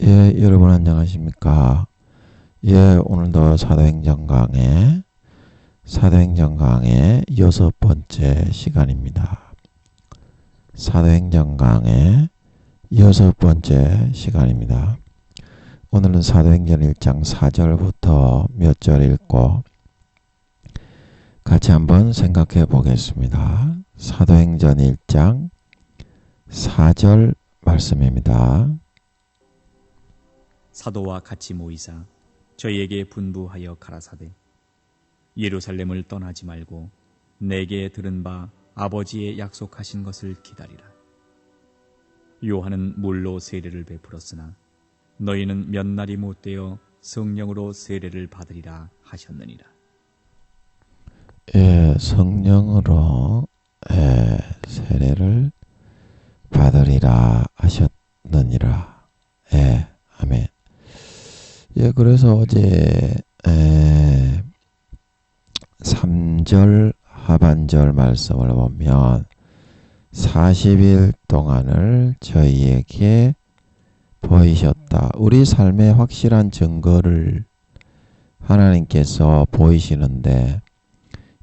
예, 여러분 안녕하십니까? 예, 오늘도 사도행전 강의 6번째 시간입니다. 사도행전 강의 6번째 시간입니다. 오늘은 사도행전 1장 4절부터 몇 절 읽고 같이 한번 생각해 보겠습니다. 사도행전 1장 4절 말씀입니다. 사도와 같이 모이사 저희에게 분부하여 가라사대 예루살렘을 떠나지 말고 내게 들은 바 아버지의 약속하신 것을 기다리라. 요한은 물로 세례를 베풀었으나 너희는 몇 날이 못되어 성령으로 세례를 받으리라 하셨느니라. 예, 성령으로 세례를 받으리라 하셨느니라. 예, 아멘. 예, 그래서 어제 3절 하반절 말씀을 보면 40일 동안을 저희에게 보이셨다. 우리 삶의 확실한 증거를 하나님께서 보이시는데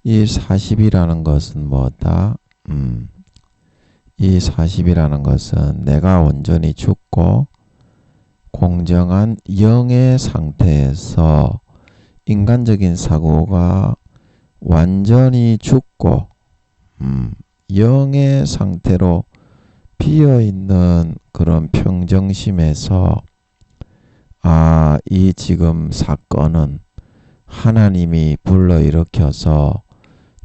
이 40이라는 것은 뭐다? 이 40이라는 것은 내가 온전히 죽고 공정한 영의 상태에서 인간적인 사고가 완전히 죽고 영의 상태로 비어있는 그런 평정심에서 이 지금 사건은 하나님이 불러일으켜서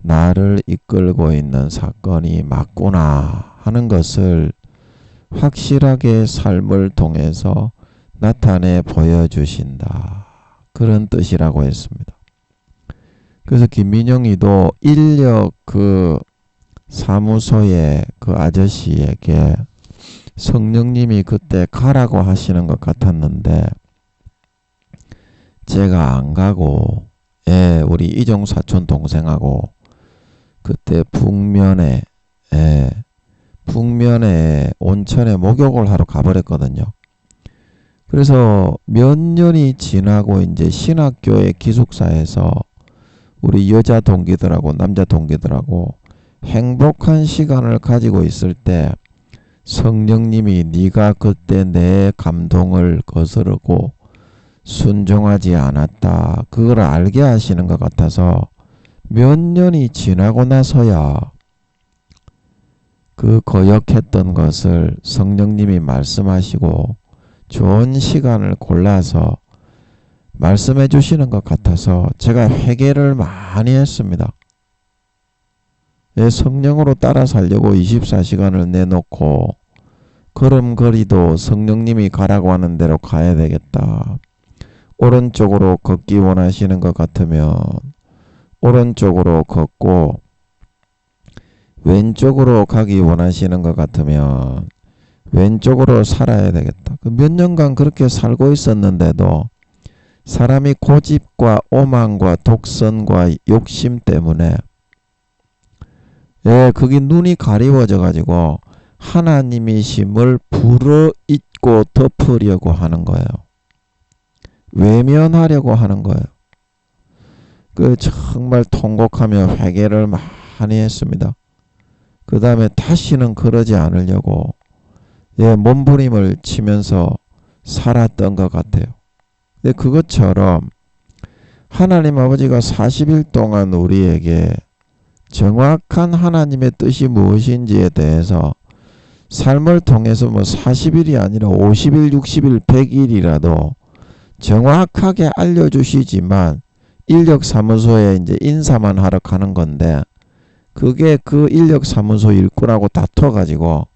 나를 이끌고 있는 사건이 맞구나 하는 것을 확실하게 삶을 통해서 나타내 보여주신다. 그런 뜻이라고 했습니다. 그래서 김민영이도 인력 그 사무소의 그 아저씨에게 성령님이 그때 가라고 하시는 것 같았는데 제가 안 가고 우리 이종 사촌 동생하고 그때 북면에 온천에 목욕을 하러 가버렸거든요. 그래서 몇 년이 지나고 이제 신학교의 기숙사에서 우리 여자 동기들하고 남자 동기들하고 행복한 시간을 가지고 있을 때 성령님이 네가 그때 내 감동을 거스르고 순종하지 않았다. 그걸 알게 하시는 것 같아서 몇 년이 지나고 나서야 그 거역했던 것을 성령님이 말씀하시고 좋은 시간을 골라서 말씀해 주시는 것 같아서 제가 회개를 많이 했습니다. 성령으로 따라 살려고 24시간을 내놓고 걸음걸이도 성령님이 가라고 하는 대로 가야 되겠다. 오른쪽으로 걷기 원하시는 것 같으면 오른쪽으로 걷고 왼쪽으로 가기 원하시는 것 같으면 왼쪽으로 살아야 되겠다. 몇 년간 그렇게 살고 있었는데도 사람이 고집과 오만과 독선과 욕심 때문에 그게 눈이 가리워져 가지고 하나님이심을 불어잇고 덮으려고 하는 거예요. 외면하려고 하는 거예요. 정말 통곡하며 회개를 많이 했습니다. 그 다음에 다시는 그러지 않으려고 몸부림을 치면서 살았던 것 같아요. 근데 그것처럼 하나님 아버지가 40일 동안 우리에게 정확한 하나님의 뜻이 무엇인지에 대해서 삶을 통해서 40일이 아니라 50일, 60일, 100일이라도 정확하게 알려주시지만 인력사무소에 이제 인사만 하러 가는 건데 그게 그 인력사무소 일꾼하고 다퉈가지고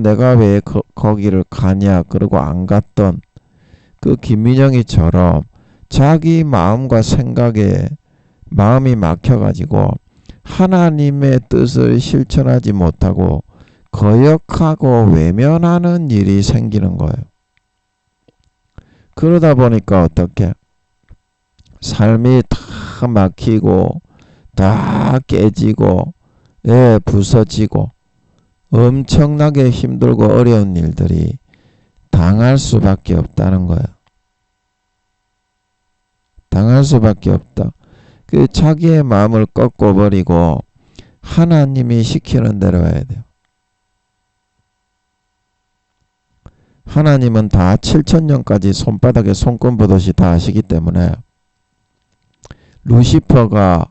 내가 왜 거기를 가냐 그러고 안 갔던 그 김민영이처럼 자기 마음과 생각에 마음이 막혀가지고 하나님의 뜻을 실천하지 못하고 거역하고 외면하는 일이 생기는 거예요. 그러다 보니까 어떻게 삶이 다 막히고 다 깨지고 부서지고 엄청나게 힘들고 어려운 일들이 당할 수밖에 없다는 거예요. 당할 수밖에 없다. 그 자기의 마음을 꺾어버리고 하나님이 시키는 대로 해야 돼요. 하나님은 다 7천년까지 손바닥에 손금 보듯이 다 하시기 때문에 루시퍼가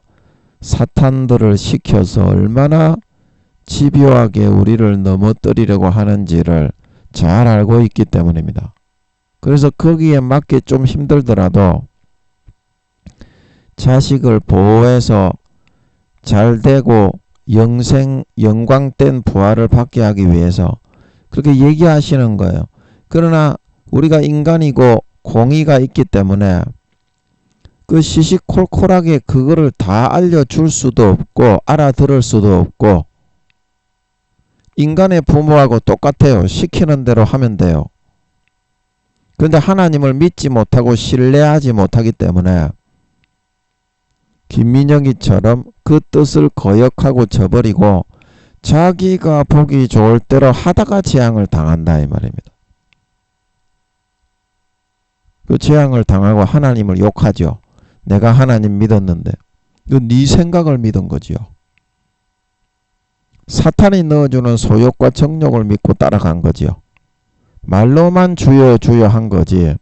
사탄들을 시켜서 얼마나 집요하게 우리를 넘어뜨리려고 하는지를 잘 알고 있기 때문입니다. 그래서 거기에 맞게 좀 힘들더라도 자식을 보호해서 잘 되고 영광된 부활을 받게 하기 위해서 그렇게 얘기하시는 거예요. 그러나 우리가 인간이고 공의가 있기 때문에 그 시시콜콜하게 그거를 다 알려줄 수도 없고 알아들을 수도 없고 인간의 부모하고 똑같아요. 시키는 대로 하면 돼요. 그런데 하나님을 믿지 못하고 신뢰하지 못하기 때문에 김민영이처럼 그 뜻을 거역하고 저버리고 자기가 보기 좋을 대로 하다가 재앙을 당한다 이 말입니다. 그 재앙을 당하고 하나님을 욕하죠. 내가 하나님 믿었는데 그 네 생각을 믿은 거지요. 사탄이 넣어주는 소욕과 정욕을 믿고 따라간 거지요. 말로만 주여 주여 한 거지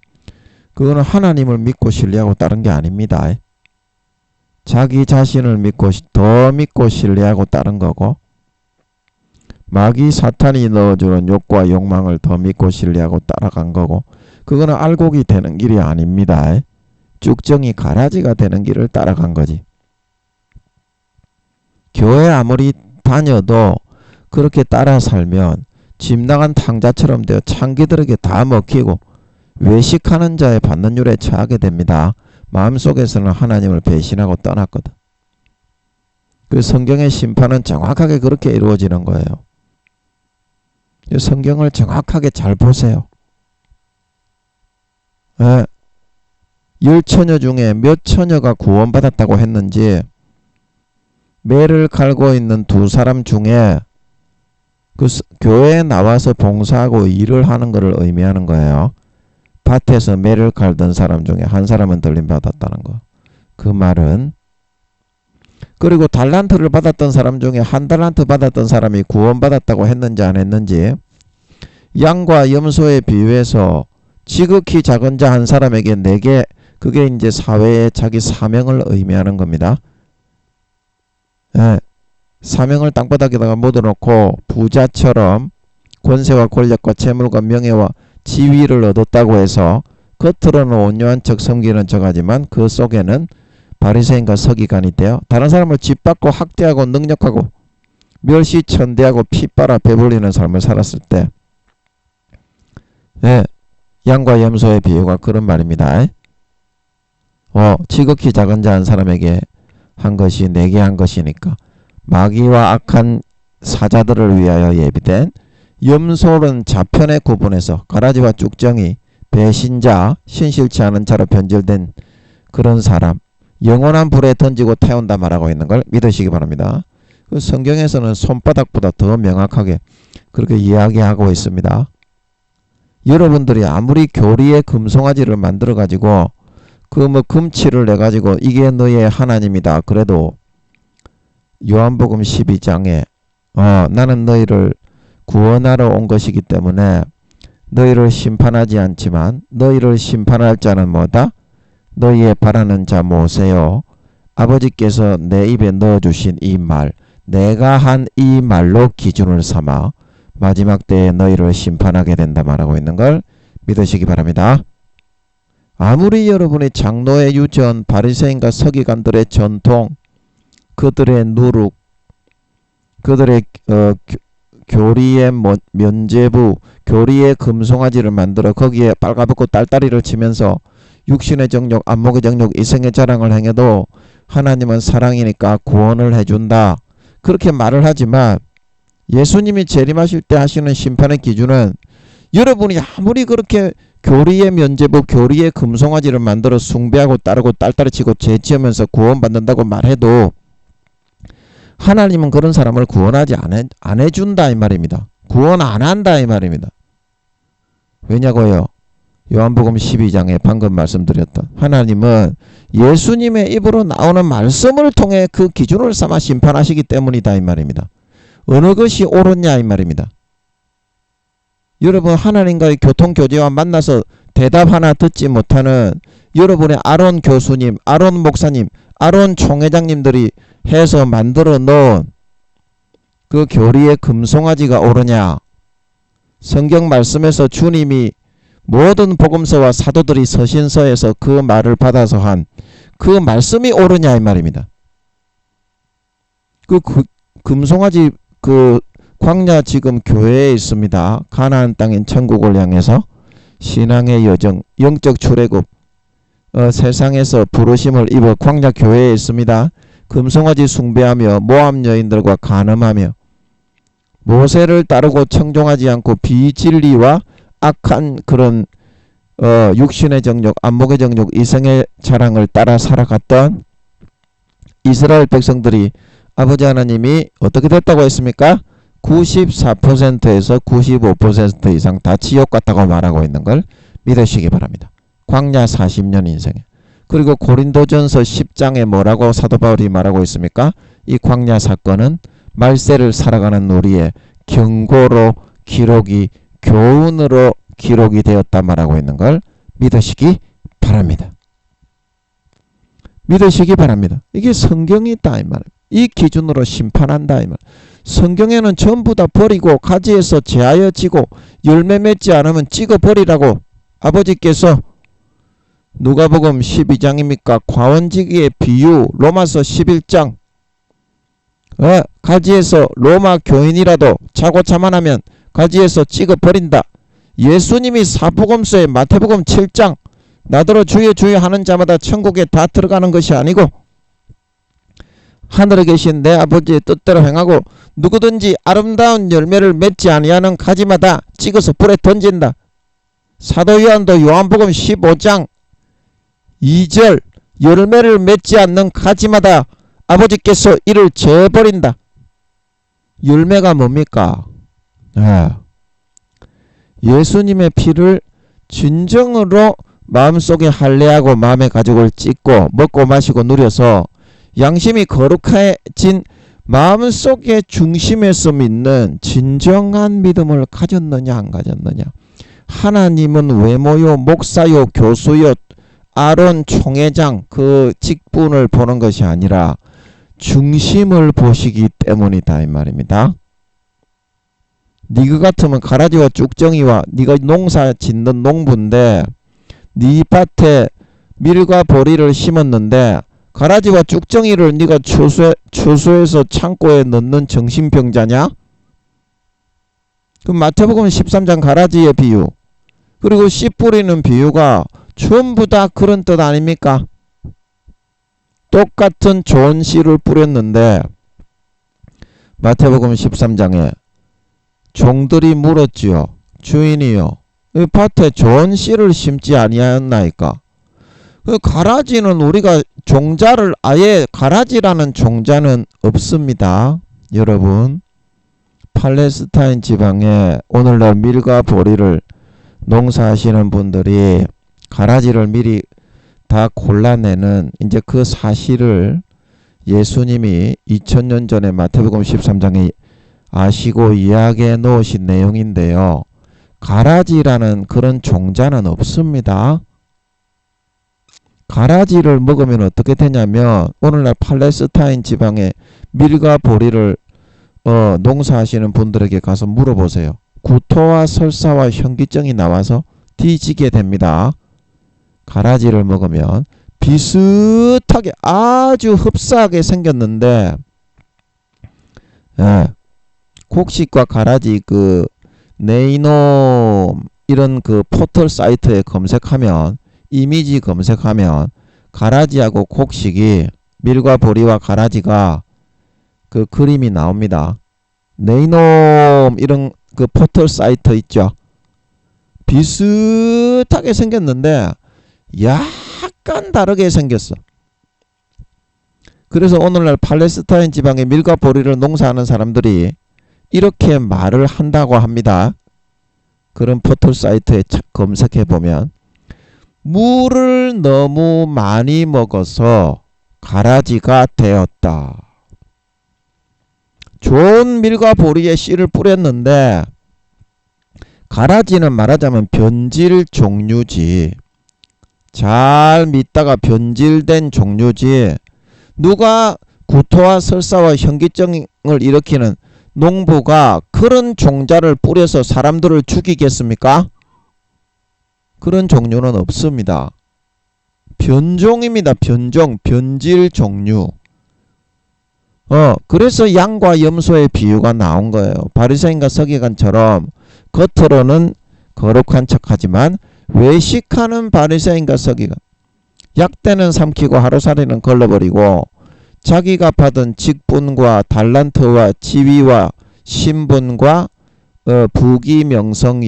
그거는 하나님을 믿고 신뢰하고 따른 게 아닙니다. 자기 자신을 믿고 더 믿고 신뢰하고 따른 거고 마귀 사탄이 넣어주는 욕과 욕망을 더 믿고 신뢰하고 따라간 거고 그거는 알곡이 되는 길이 아닙니다. 쭉정이 가라지가 되는 길을 따라간 거지. 교회 아무리 다녀도 그렇게 따라 살면 집 나간 탕자처럼 되어 창기들에게 다 먹히고 외식하는 자의 받는 율에 처하게 됩니다. 마음속에서는 하나님을 배신하고 떠났거든. 그 성경의 심판은 정확하게 그렇게 이루어지는 거예요. 성경을 정확하게 잘 보세요. 예. 10처녀 중에 몇 처녀가 구원받았다고 했는지 매를 갈고 있는 두 사람 중에 그 교회에 나와서 봉사하고 일을 하는 것을 의미하는 거예요. 밭에서 매를 갈던 사람 중에 한 사람은 들림 받았다는 거. 그 말은 그리고 달란트를 받았던 사람 중에 한 달란트 받았던 사람이 구원받았다고 했는지 안 했는지 양과 염소에 비유해서 지극히 작은 자 한 사람에게 4개 그게 이제 사회에 자기 사명을 의미하는 겁니다. 예, 사명을 땅바닥에다가 묻어놓고 부자처럼 권세와 권력과 재물과 명예와 지위를 얻었다고 해서 겉으로는 온유한 척 섬기는 척하지만 그 속에는 바리새인과 서기관이 되어 다른 사람을 짓밟고 학대하고 능력하고 멸시천대하고 피 빨아 배불리는 삶을 살았을 때 예, 양과 염소의 비유가 그런 말입니다. 지극히 작은 자 한 사람에게 한 것이 내게 한 것이니까 마귀와 악한 사자들을 위하여 예비된 염소는 자편에 구분해서 가라지와 쭉정이 배신자 신실치 않은 자로 변질된 그런 사람 영원한 불에 던지고 태운다 말하고 있는 걸 믿으시기 바랍니다. 그 성경에서는 손바닥보다 더 명확하게 그렇게 이야기하고 있습니다. 여러분들이 아무리 교리의 금송아지를 만들어 가지고 그 금치를 내 가지고 이게 너의 하나님이다 그래도 요한복음 12장에 나는 너희를 구원하러 온 것이기 때문에 너희를 심판하지 않지만 너희를 심판할 자는 뭐다? 너희의 바라는 자 모세요. 아버지께서 내 입에 넣어주신 이 말 내가 한 이 말로 기준을 삼아 마지막 때에 너희를 심판하게 된다 말하고 있는 걸 믿으시기 바랍니다. 아무리 여러분이 장로의 유전, 바리새인과 서기관들의 전통, 그들의 누룩, 그들의 교리의 면죄부, 교리의 금송아지를 만들어 거기에 빨가벗고 딸다리를 치면서 육신의 정욕, 안목의 정욕, 이생의 자랑을 행해도 하나님은 사랑이니까 구원을 해준다. 그렇게 말을 하지만 예수님이 재림하실 때 하시는 심판의 기준은 여러분이 아무리 그렇게 교리의 면죄부, 교리의 금송아지를 만들어 숭배하고 따르고 딸딸이 치고 죄지으면서 구원받는다고 말해도 하나님은 그런 사람을 구원하지 안 해준다 이 말입니다. 구원 안 한다 이 말입니다. 왜냐고요? 요한복음 12장에 방금 말씀드렸던 하나님은 예수님의 입으로 나오는 말씀을 통해 그 기준을 삼아 심판하시기 때문이다 이 말입니다. 어느 것이 옳으냐 이 말입니다. 여러분 하나님과의 교통교제와 만나서 대답 하나 듣지 못하는 여러분의 아론 교수님, 아론 목사님, 아론 총회장님들이 해서 만들어 놓은 그 교리의 금송아지가 옳으냐? 성경 말씀에서 주님이 모든 복음서와 사도들이 서신서에서 그 말을 받아서 한 그 말씀이 옳으냐 이 말입니다. 그 금송아지 그 광야 지금 교회에 있습니다. 가나안 땅인 천국을 향해서 신앙의 여정, 영적 출애굽, 세상에서 부르심을 입어 광야 교회에 있습니다. 금송아지 숭배하며 모압 여인들과 간음하며 모세를 따르고 청종하지 않고 비진리와 악한 그런 육신의 정욕, 안목의 정욕, 이성의 자랑을 따라 살아갔던 이스라엘 백성들이 아버지 하나님이 어떻게 됐다고 했습니까? 94%에서 95% 이상 다 지옥 같다고 말하고 있는 걸 믿으시기 바랍니다. 광야 40년 인생에. 그리고 고린도전서 10장에 뭐라고 사도 바울이 말하고 있습니까? 이 광야 사건은 말세를 살아가는 우리의 경고로 기록이, 교훈으로 기록이 되었다 말하고 있는 걸 믿으시기 바랍니다. 믿으시기 바랍니다. 이게 성경이 있다 이 말. 이 기준으로 심판한다 이 말. 성경에는 전부 다 버리고 가지에서 제하여 지고 열매 맺지 않으면 찍어 버리라고 아버지께서 누가복음 12장입니까? 과원지기의 비유 로마서 11장 가지에서 로마 교인이라도 자고 자만하면 가지에서 찍어 버린다. 예수님이 사복음서의 마태복음 7장 나더러 주여 주여 하는 자마다 천국에 다 들어가는 것이 아니고 하늘에 계신 내 아버지의 뜻대로 행하고 누구든지 아름다운 열매를 맺지 아니하는 가지마다 찍어서 불에 던진다. 사도 요한도 요한복음 15장 2절 열매를 맺지 않는 가지마다 아버지께서 이를 재버린다. 열매가 뭡니까? 예수님의 피를 진정으로 마음속에 할례하고 마음의 가죽을 찢고 먹고 마시고 누려서 양심이 거룩해진 마음속의 중심에서 믿는 진정한 믿음을 가졌느냐 안 가졌느냐. 하나님은 외모요 목사요 교수요 아론 총회장 그 직분을 보는 것이 아니라 중심을 보시기 때문이다 이 말입니다. 니가 같으면 가라지와 쭉정이와 니가 농사 짓는 농부인데 니 밭에 밀과 보리를 심었는데 가라지와 쭉정이를 니가 추수해서 창고에 넣는 정신병자냐? 그 마태복음 13장 가라지의 비유 그리고 씨 뿌리는 비유가 전부 다 그런 뜻 아닙니까? 똑같은 좋은 씨를 뿌렸는데 마태복음 13장에 종들이 물었지요. 주인이요 이 밭에 좋은 씨를 심지 아니하였나이까? 그 가라지는 우리가 종자를 아예 가라지라는 종자는 없습니다. 여러분 팔레스타인 지방에 오늘날 밀과 보리를 농사하시는 분들이 가라지를 미리 다 골라내는 이제 그 사실을 예수님이 2000년 전에 마태복음 13장에 아시고 이야기해 놓으신 내용인데요. 가라지라는 그런 종자는 없습니다. 가라지를 먹으면 어떻게 되냐면 오늘날 팔레스타인 지방에 밀과 보리를 농사하시는 분들에게 가서 물어보세요. 구토와 설사와 현기증이 나와서 뒤지게 됩니다. 가라지를 먹으면 비슷하게 아주 흡사하게 생겼는데 곡식과 가라지 그 네이놈 이런 그 포털 사이트에 검색하면 이미지 검색하면 가라지하고 곡식이 밀과 보리와 가라지가 그 그림이 나옵니다. 네이놈 이런 그 포털 사이트 있죠. 비슷하게 생겼는데 약간 다르게 생겼어. 그래서 오늘날 팔레스타인 지방의 밀과 보리를 농사하는 사람들이 이렇게 말을 한다고 합니다. 그런 포털 사이트에 검색해 보면 물을 너무 많이 먹어서 가라지가 되었다. 좋은 밀과 보리에 씨를 뿌렸는데 가라지는 말하자면 변질 종류지. 잘 믿다가 변질된 종류지. 누가 구토와 설사와 현기증을 일으키는 농부가 그런 종자를 뿌려서 사람들을 죽이겠습니까? 그런 종류는 없습니다. 변종입니다. 변종, 변질 종류. 그래서 양과 염소의 비유가 나온 거예요. 바리새인과 서기관처럼 겉으로는 거룩한 척하지만 외식하는 바리새인과 서기관. 약대는 삼키고 하루살이는 걸러버리고 자기가 받은 직분과 달란트와 지위와 신분과 부귀 명성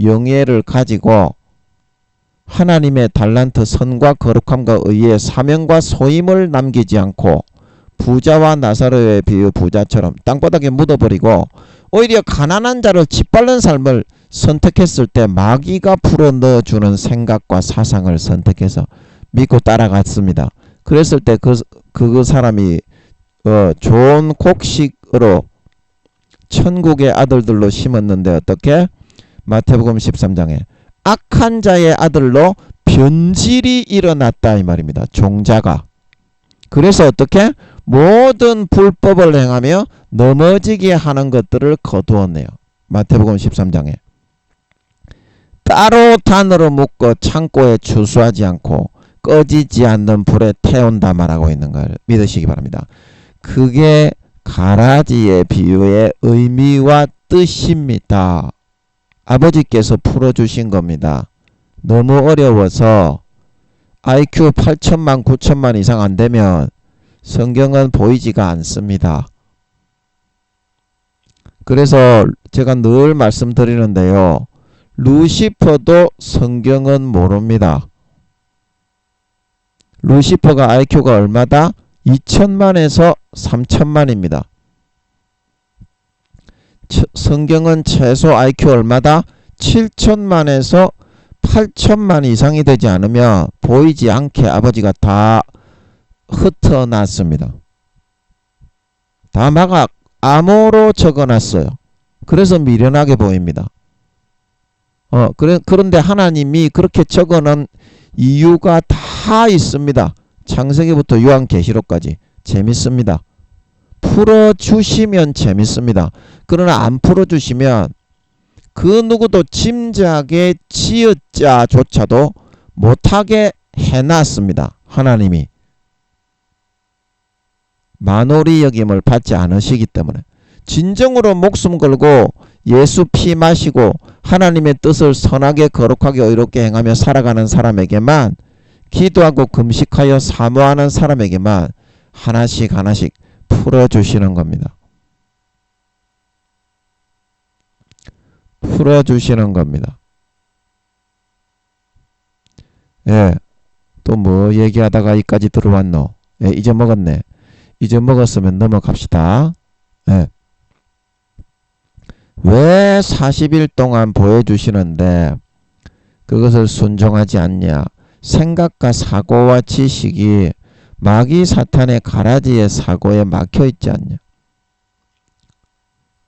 영예를 가지고 하나님의 달란트 선과 거룩함과 의의 사명과 소임을 남기지 않고 부자와 나사로의 비유 부자처럼 땅바닥에 묻어버리고 오히려 가난한 자를 짓밟는 삶을 선택했을 때 마귀가 풀어 넣어주는 생각과 사상을 선택해서 믿고 따라갔습니다. 그랬을 때 그 사람이 좋은 곡식으로 천국의 아들들로 심었는데 어떻게? 마태복음 13장에 악한 자의 아들로 변질이 일어났다 이 말입니다. 종자가. 그래서 어떻게? 모든 불법을 행하며 넘어지게 하는 것들을 거두었네요. 마태복음 13장에. 따로 단으로 묶어 창고에 추수하지 않고 꺼지지 않는 불에 태운다 말하고 있는 걸 믿으시기 바랍니다. 그게 가라지의 비유의 의미와 뜻입니다. 아버지께서 풀어주신 겁니다. 너무 어려워서 IQ 8천만 9천만 이상 안 되면 성경은 보이지가 않습니다. 그래서 제가 늘 말씀드리는데요. 루시퍼도 성경은 모릅니다. 루시퍼가 IQ가 얼마다? 2천만에서 3천만입니다. 성경은 최소 IQ 얼마다? 7천만에서 8천만 이상이 되지 않으면 보이지 않게 아버지가 다 흩어놨습니다. 다 막아 암호로 적어놨어요. 그래서 미련하게 보입니다. 그런데 하나님이 그렇게 적어놓은 이유가 다 있습니다. 창세기부터 요한계시록까지 재밌습니다. 풀어주시면 재밌습니다. 그러나 안 풀어주시면 그 누구도 짐작의 지읒자조차도 못하게 해놨습니다. 하나님이 만홀히 여김을 받지 않으시기 때문에 진정으로 목숨 걸고 예수 피 마시고 하나님의 뜻을 선하게 거룩하게 의롭게 행하며 살아가는 사람에게만 기도하고 금식하여 사모하는 사람에게만 하나씩 하나씩 풀어주시는 겁니다. 풀어주시는 겁니다. 예, 또 뭐 얘기하다가 이까지 들어왔노? 예, 잊어먹었네. 잊어먹었으면 넘어갑시다. 예. 왜 40일 동안 보여주시는데 그것을 순종하지 않냐? 생각과 사고와 지식이 마귀 사탄의 가라지의 사고에 막혀있지 않냐?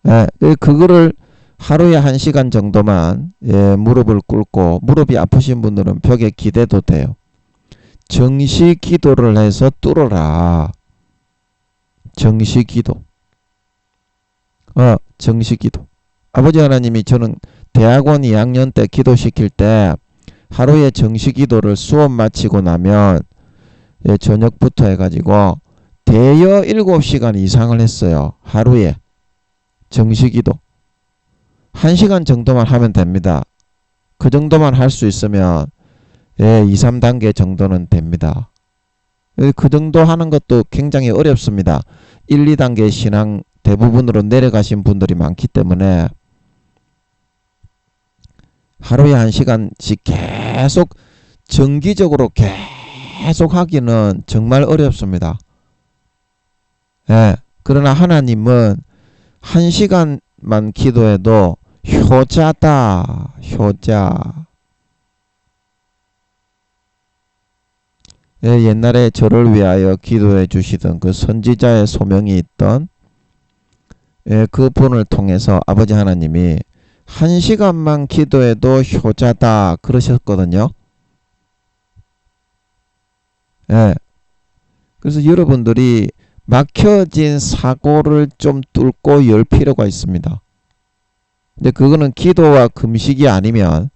예, 그거를 하루에 1시간 정도만 무릎을 꿇고 무릎이 아프신 분들은 벽에 기대도 돼요. 정시 기도를 해서 뚫어라. 정시 기도. 정시 기도. 아버지 하나님이 저는 대학원 2학년 때 기도시킬 때 하루에 정시 기도를 수업 마치고 나면 저녁부터 해가지고 대여 7시간 이상을 했어요. 하루에 정시 기도. 1시간 정도만 하면 됩니다. 그 정도만 할 수 있으면 2, 3단계 정도는 됩니다. 그 정도 하는 것도 굉장히 어렵습니다. 1, 2단계 신앙 대부분으로 내려가신 분들이 많기 때문에 하루에 1시간씩 계속 정기적으로 계속 하기는 정말 어렵습니다. 그러나 하나님은 1시간만 기도해도 효자다. 효자. 예, 옛날에 저를 위하여 기도해 주시던 그 선지자의 소명이 있던 그 분을 통해서 아버지 하나님이 1시간만 기도해도 효자다 그러셨거든요. 예. 그래서 여러분들이 막혀진 사고를 좀 뚫고 열 필요가 있습니다. 근데 그거는 기도와 금식이 아니면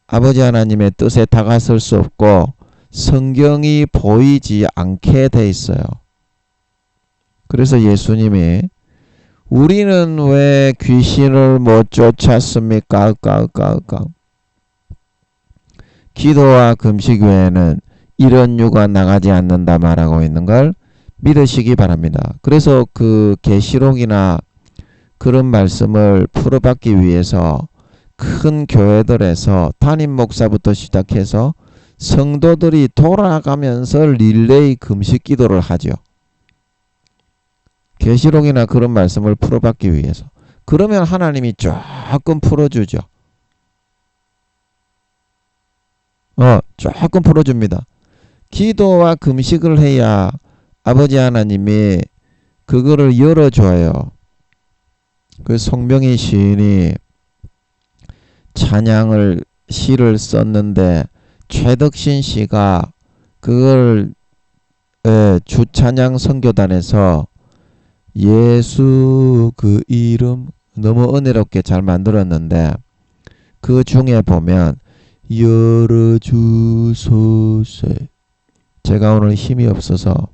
아버지 하나님의 뜻에 다가설 수 없고 성경이 보이지 않게 돼 있어요. 그래서 예수님이 우리는 왜 귀신을 못 쫓았습니까? 기도와 금식 외에는 이런 유가 나가지 않는다 말하고 있는 걸 믿으시기 바랍니다. 그래서 그 계시록이나 그런 말씀을 풀어받기 위해서 큰 교회들에서 담임 목사부터 시작해서 성도들이 돌아가면서 릴레이 금식 기도를 하죠. 계시록이나 그런 말씀을 풀어받기 위해서. 그러면 하나님이 조금 풀어주죠. 조금 풀어줍니다. 기도와 금식을 해야 아버지 하나님이 그거를 열어줘요. 그 송병희 시인이 찬양을 시를 썼는데 최덕신 씨가 그걸 주찬양 선교단에서 예수 그 이름 너무 은혜롭게 잘 만들었는데 그 중에 보면 열어주소서. 제가 오늘 힘이 없어서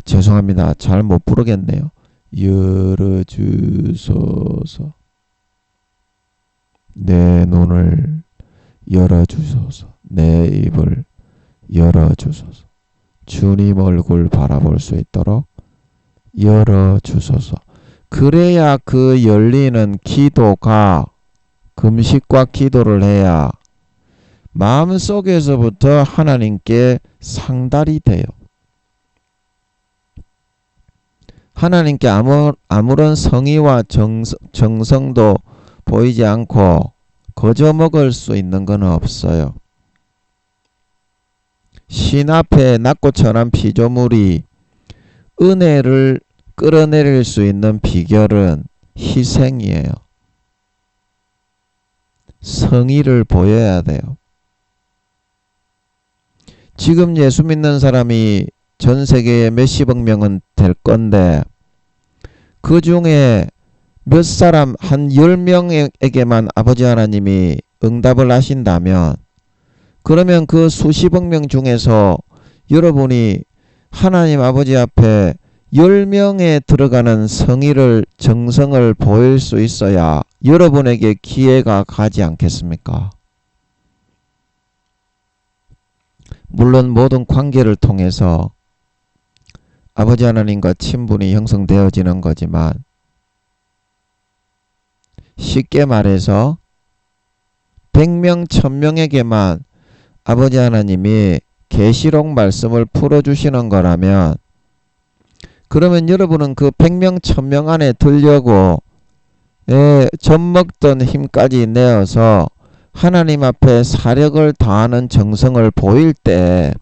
죄송합니다. 잘 못 부르겠네요. 열어주소서. 내 눈을 열어주소서. 내 입을 열어주소서. 주님 얼굴 바라볼 수 있도록 열어주소서. 그래야 그 열리는 기도가 금식과 기도를 해야 마음속에서부터 하나님께 상달이 돼요. 하나님께 아무런 성의와 정성도 보이지 않고 거저 먹을 수 있는 건 없어요. 신 앞에 낮고천한 피조물이 은혜를 끌어내릴 수 있는 비결은 희생이에요. 성의를 보여야 돼요. 지금 예수 믿는 사람이 전 세계에 몇십억 명은 될 건데 그 중에 몇 사람 한 10명에게만 아버지 하나님이 응답을 하신다면 그러면 그 수십억 명 중에서 여러분이 하나님 아버지 앞에 10명에 들어가는 성의를 정성을 보일 수 있어야 여러분에게 기회가 가지 않겠습니까? 물론 모든 관계를 통해서 아버지 하나님과 친분이 형성되어지는 거지만 쉽게 말해서 100명, 1000명에게만 아버지 하나님이 계시록 말씀을 풀어주시는 거라면 그러면 여러분은 그 100명, 1000명 안에 들려고 젖먹던 힘까지 내어서 하나님 앞에 사력을 다하는 정성을 보일 때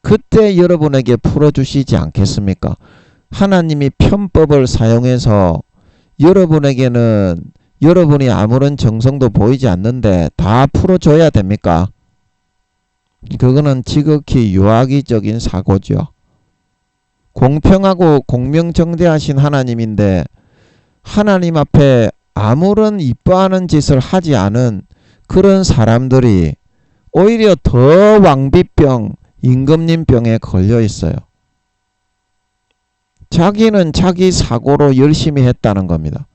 그때 여러분에게 풀어주시지 않겠습니까? 하나님이 편법을 사용해서 여러분에게는 여러분이 아무런 정성도 보이지 않는데 다 풀어줘야 됩니까? 그거는 지극히 유아기적인 사고죠. 공평하고 공명정대하신 하나님인데 하나님 앞에 아무런 이뻐하는 짓을 하지 않은 그런 사람들이 오히려 더 왕비병, 임금님병에 걸려 있어요. 자기는 자기 사고로 열심히 했다는 겁니다.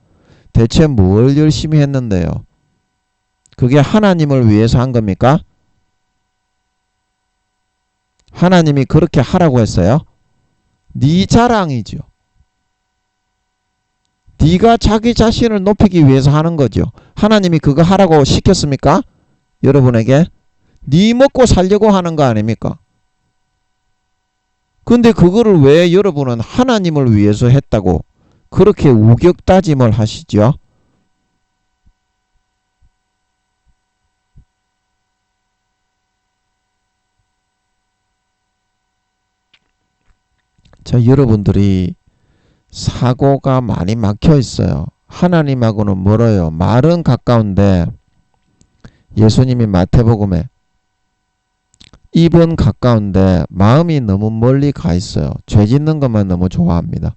대체 뭘 열심히 했는데요? 그게 하나님을 위해서 한 겁니까? 하나님이 그렇게 하라고 했어요? 네 자랑이죠. 네가 자기 자신을 높이기 위해서 하는 거죠. 하나님이 그거 하라고 시켰습니까? 여러분에게? 네 먹고 살려고 하는 거 아닙니까? 근데 그거를 왜 여러분은 하나님을 위해서 했다고 그렇게 우격다짐을 하시죠. 자, 여러분들이 사고가 많이 막혀 있어요. 하나님하고는 멀어요. 말은 가까운데 예수님이 마태복음에 입은 가까운데 마음이 너무 멀리 가 있어요. 죄 짓는 것만 너무 좋아합니다.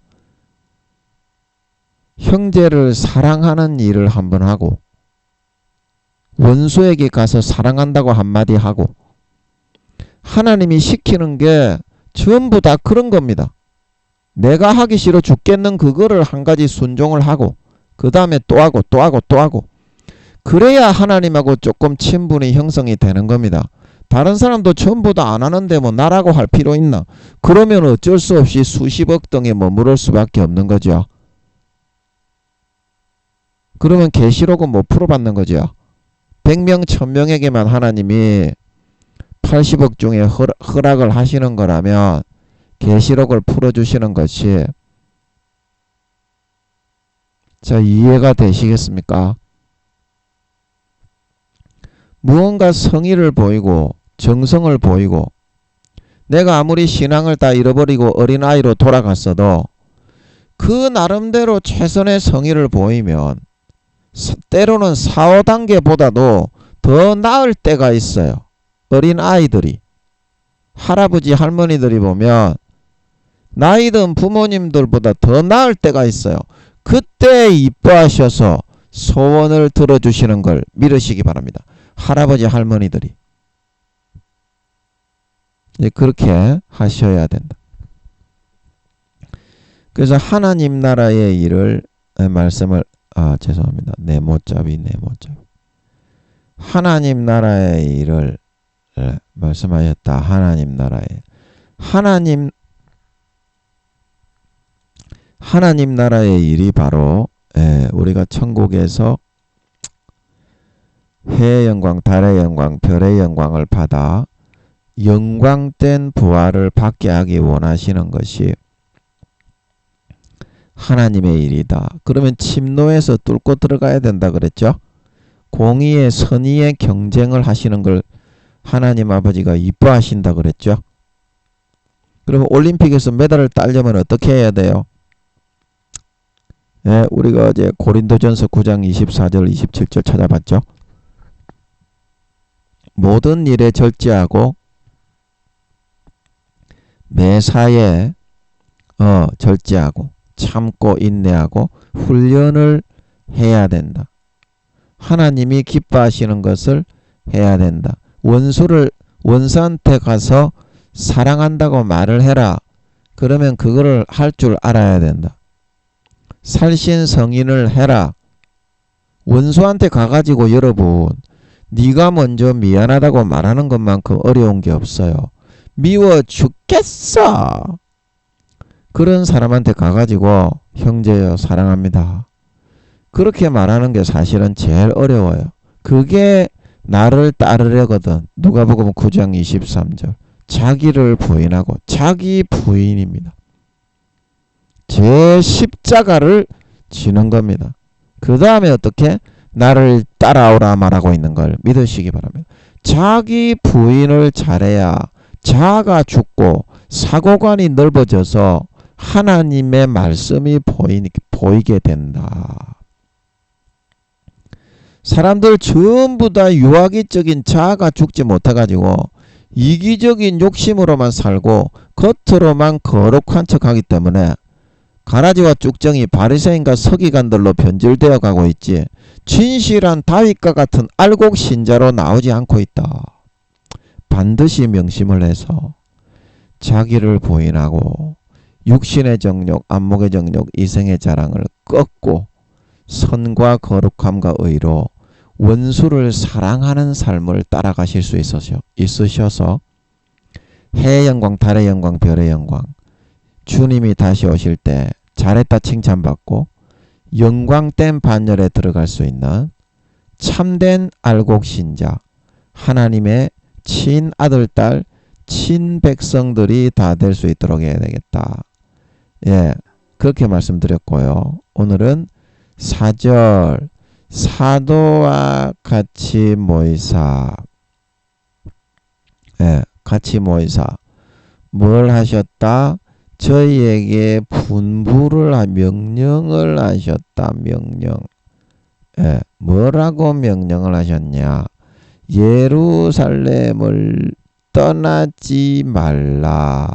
형제를 사랑하는 일을 한번 하고 원수에게 가서 사랑한다고 한마디 하고 하나님이 시키는 게 전부 다 그런 겁니다. 내가 하기 싫어 죽겠는 그거를 한 가지 순종을 하고 그 다음에 또 하고 또 하고 또 하고 그래야 하나님하고 조금 친분이 형성이 되는 겁니다. 다른 사람도 전부 다 안 하는데 뭐 나라고 할 필요 있나? 그러면 어쩔 수 없이 수십억 등에 머무를 수밖에 없는 거죠. 그러면 계시록은 못 풀어받는 거죠. 100명 1000명에게만 하나님이 80억 중에 허락을 하시는 거라면 계시록을 풀어주시는 것이 자 이해가 되시겠습니까? 무언가 성의를 보이고 정성을 보이고 내가 아무리 신앙을 다 잃어버리고 어린아이로 돌아갔어도 그 나름대로 최선의 성의를 보이면 때로는 4, 5단계보다도 더 나을 때가 있어요. 어린아이들이 할아버지 할머니들이 보면 나이 든 부모님들보다 더 나을 때가 있어요. 그때 이뻐하셔서 소원을 들어주시는 걸 믿으시기 바랍니다. 할아버지 할머니들이 그렇게 하셔야 된다. 그래서 하나님 나라의 일을 말씀을 죄송합니다. 네모잡이 하나님 나라의 일을 말씀하셨다. 하나님 나라의 하나님 나라의 일이 바로 우리가 천국에서 해의 영광, 달의 영광, 별의 영광을 받아 영광된 부활을 받게 하기 원하시는 것이 하나님의 일이다. 그러면 침노에서 뚫고 들어가야 된다 그랬죠. 공의의 선의의 경쟁을 하시는 걸 하나님 아버지가 이뻐하신다 그랬죠. 그러면 올림픽에서 메달을 따려면 어떻게 해야 돼요? 우리가 어제 고린도전서 9장 24절 27절 찾아봤죠. 모든 일에 절제하고 매사에 절제하고 참고 인내하고 훈련을 해야 된다. 하나님이 기뻐하시는 것을 해야 된다. 원수한테 가서 사랑한다고 말을 해라. 그러면 그거를 할 줄 알아야 된다. 살신성인을 해라. 원수한테 가가지고 여러분 네가 먼저 미안하다고 말하는 것만큼 어려운 게 없어요. 미워 죽겠어. 그런 사람한테 가가지고 형제여 사랑합니다. 그렇게 말하는 게 사실은 제일 어려워요. 그게 나를 따르려거든. 누가복음 9장 23절. 자기를 부인하고 자기 부인입니다. 제 십자가를 지는 겁니다. 그 다음에 어떻게? 나를 따라오라 말하고 있는 걸 믿으시기 바랍니다. 자기 부인을 잘해야 자아가 죽고 사고관이 넓어져서 하나님의 말씀이 보이게 된다. 사람들 전부 다 유아기적인 자아가 죽지 못해가지고 이기적인 욕심으로만 살고 겉으로만 거룩한 척하기 때문에 가라지와 쭉정이 바리새인과 서기관들로 변질되어 가고 있지 진실한 다윗과 같은 알곡 신자로 나오지 않고 있다. 반드시 명심을 해서 자기를 부인하고 육신의 정욕, 안목의 정욕, 이생의 자랑을 꺾고 선과 거룩함과 의로 원수를 사랑하는 삶을 따라가실 수 있으셔서 해의 영광, 달의 영광, 별의 영광 주님이 다시 오실 때 잘했다 칭찬받고 영광된 반열에 들어갈 수 있는 참된 알곡신자 하나님의 친아들, 딸, 친백성들이 다 될 수 있도록 해야 되겠다. 그렇게 말씀드렸고요. 오늘은 4절 사도와 같이 모이사. 예, 같이 모이사. 뭘 하셨다? 저희에게 분부를 명령을 하셨다. 명령. 예, 뭐라고 명령을 하셨냐? 예루살렘을 떠나지 말라.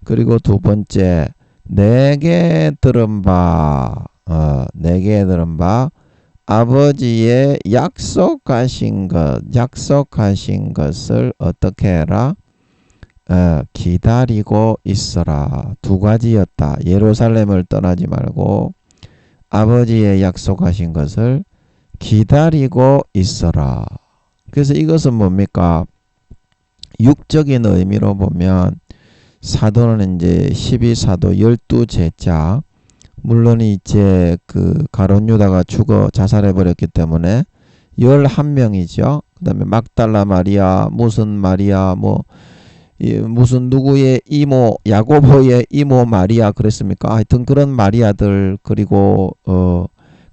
그리고 두 번째, 내게 들은 바 아버지의 약속하신 것을 어떻게 해라? 기다리고 있어라. 두 가지였다. 예루살렘을 떠나지 말고 아버지의 약속하신 것을 기다리고 있어라. 그래서 이것은 뭡니까? 육적인 의미로 보면 사도는 이제 12사도 12제자, 물론 이제 그 가룟 유다가 죽어 자살해 버렸기 때문에 11명이죠. 그 다음에 막달라 마리아, 무슨 마리아, 무슨 누구의 이모, 야고보의 이모 마리아 그랬습니까? 하여튼 그런 마리아들, 그리고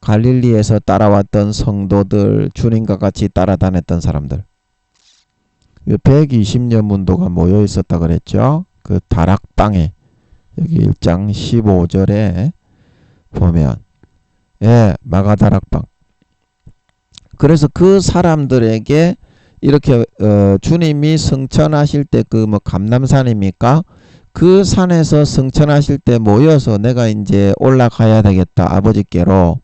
갈릴리에서 따라왔던 성도들, 주님과 같이 따라다녔던 사람들, 120년 문도가 모여 있었다 그랬죠. 그 다락방에, 여기 1장 15절에 보면, 예, 마가다락방. 그래서 그 사람들에게 이렇게 주님이 성천하실 때 그 뭐 감람산입니까? 그 산에서 성천하실 때 모여서 내가 이제 올라가야 되겠다, 아버지께로.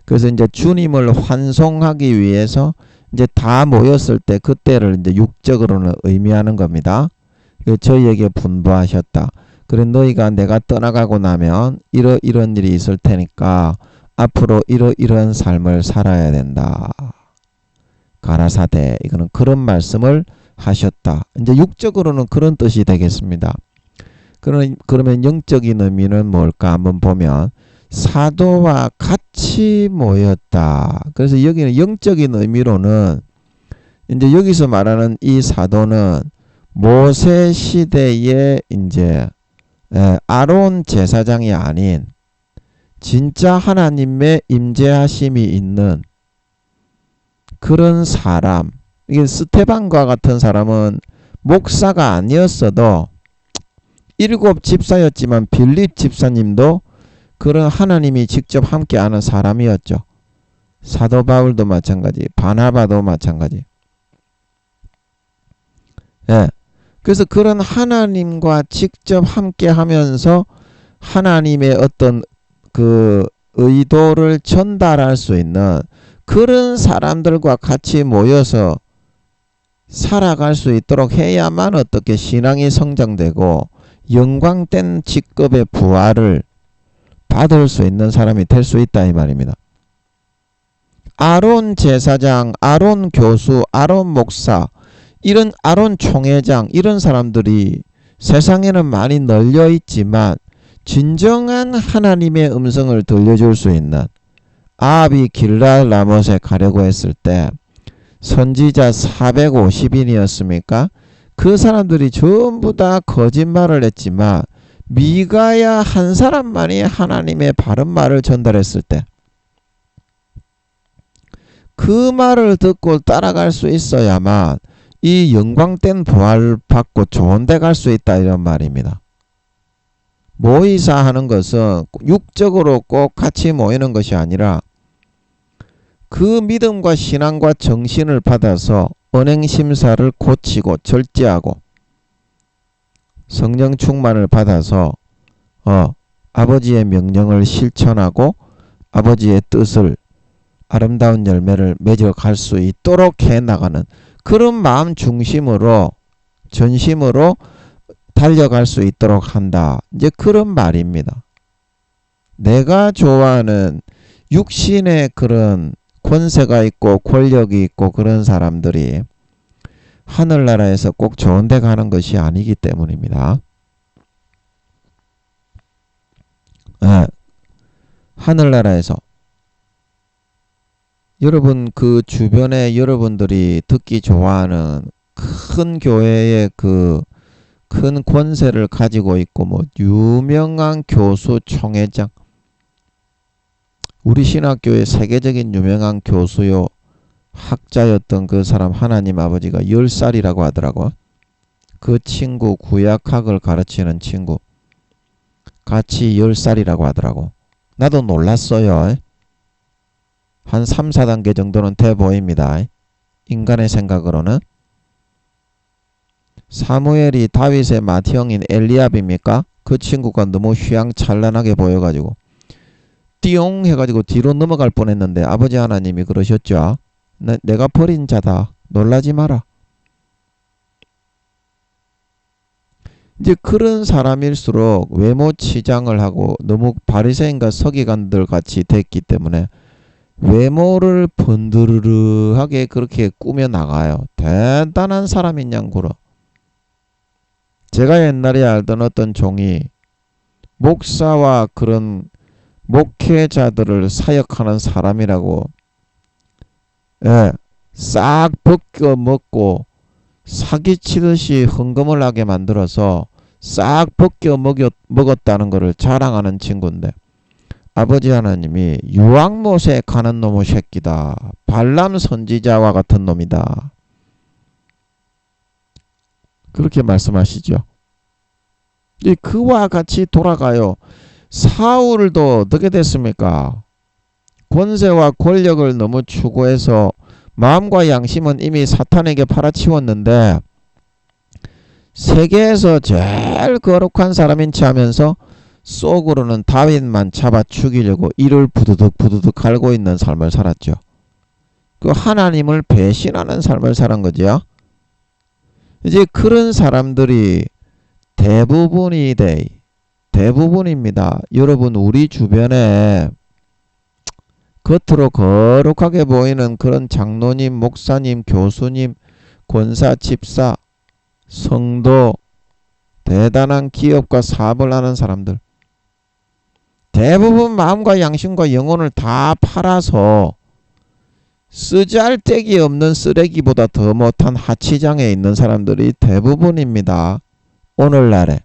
그래서 이제 주님을 환송하기 위해서 이제 다 모였을 때 그때를 이제 육적으로는 의미하는 겁니다. 저희에게 분부하셨다. 그래 너희가 내가 떠나가고 나면 이런 일이 있을 테니까 앞으로 이런 삶을 살아야 된다. 가라사대, 이거는 그런 말씀을 하셨다. 이제 육적으로는 그런 뜻이 되겠습니다. 그러면 영적인 의미는 뭘까 한번 보면, 사도와 같이 모였다. 그래서 여기는 영적인 의미로는 이제 여기서 말하는 이 사도는 모세 시대에 이제 아론 제사장이 아닌 진짜 하나님의 임재하심이 있는 그런 사람. 이게 스테반과 같은 사람은 목사가 아니었어도 7 집사였지만 빌립 집사님도 그런 하나님이 직접 함께하는 사람이었죠. 사도 바울도 마찬가지, 바나바도 마찬가지. 예. 그래서 그런 하나님과 직접 함께하면서 하나님의 어떤 그 의도를 전달할 수 있는 그런 사람들과 같이 모여서 살아갈 수 있도록 해야만 어떻게 신앙이 성장되고 영광된 직급의 부활을 받을 수 있는 사람이 될 수 있다 이 말입니다. 아론 제사장, 아론 교수, 아론 목사, 이런 아론 총회장, 이런 사람들이 세상에는 많이 널려 있지만 진정한 하나님의 음성을 들려줄 수 있는, 아합이 길랄 라못에 가려고 했을 때 선지자 450인이었습니까? 그 사람들이 전부 다 거짓말을 했지만 미가야 한 사람만이 하나님의 바른 말을 전달했을 때 그 말을 듣고 따라갈 수 있어야만 이 영광된 부활 받고 좋은 데 갈 수 있다 이런 말입니다. 모이사 하는 것은 육적으로 꼭 같이 모이는 것이 아니라 그 믿음과 신앙과 정신을 받아서 언행심사를 고치고 절제하고 성령 충만을 받아서 아버지의 명령을 실천하고 아버지의 뜻을, 아름다운 열매를 맺어갈 수 있도록 해나가는 그런 마음 중심으로, 전심으로 달려갈 수 있도록 한다. 이제 그런 말입니다. 내가 좋아하는 육신의 그런 권세가 있고 권력이 있고 그런 사람들이 하늘나라에서 꼭 좋은 데 가는 것이 아니기 때문입니다. 하늘나라에서 여러분 그 주변에 여러분들이 듣기 좋아하는 큰 교회의 그 큰 권세를 가지고 있고 뭐 유명한 교수 총회장, 우리 신학교의 세계적인 유명한 교수요 학자였던 그 사람 하나님 아버지가 10살이라고 하더라고. 그 친구 구약학을 가르치는 친구 같이 10살이라고 하더라고. 나도 놀랐어요. 한 3, 4단계 정도는 돼 보입니다. 인간의 생각으로는. 사무엘이 다윗의 맏형인 엘리압입니까? 그 친구가 너무 휘황찬란하게 보여가지고 띠용 해가지고 뒤로 넘어갈 뻔했는데 아버지 하나님이 그러셨죠. 내가 버린 자다. 놀라지 마라. 이제 그런 사람일수록 외모 치장을 하고 너무 바리새인과 서기관들 같이 됐기 때문에 외모를 번드르르하게 그렇게 꾸며 나가요. 대단한 사람인 양 굴어. 제가 옛날에 알던 어떤 종이 목사와 그런 목회자들을 사역하는 사람이라고, 예, 싹 벗겨 먹고 사기치듯이 헌금을 하게 만들어서 싹 벗겨 먹었다는 것을 자랑하는 친구인데 아버지 하나님이 유황못에 가는 놈의 새끼다. 발람 선지자와 같은 놈이다. 그렇게 말씀하시죠. 그와 같이 돌아가요. 사울도 어떻게 됐습니까? 권세와 권력을 너무 추구해서 마음과 양심은 이미 사탄에게 팔아치웠는데 세계에서 제일 거룩한 사람인 체 하면서 속으로는 다윗만 잡아 죽이려고 이를 부두둑 갈고 있는 삶을 살았죠. 그 하나님을 배신하는 삶을 살은 거죠. 이제 그런 사람들이 대부분입니다. 여러분 우리 주변에 겉으로 거룩하게 보이는 그런 장로님, 목사님, 교수님, 권사, 집사, 성도, 대단한 기업과 사업을 하는 사람들 대부분 마음과 양심과 영혼을 다 팔아서 쓰잘데기 없는 쓰레기보다 더 못한 하치장에 있는 사람들이 대부분입니다. 오늘날에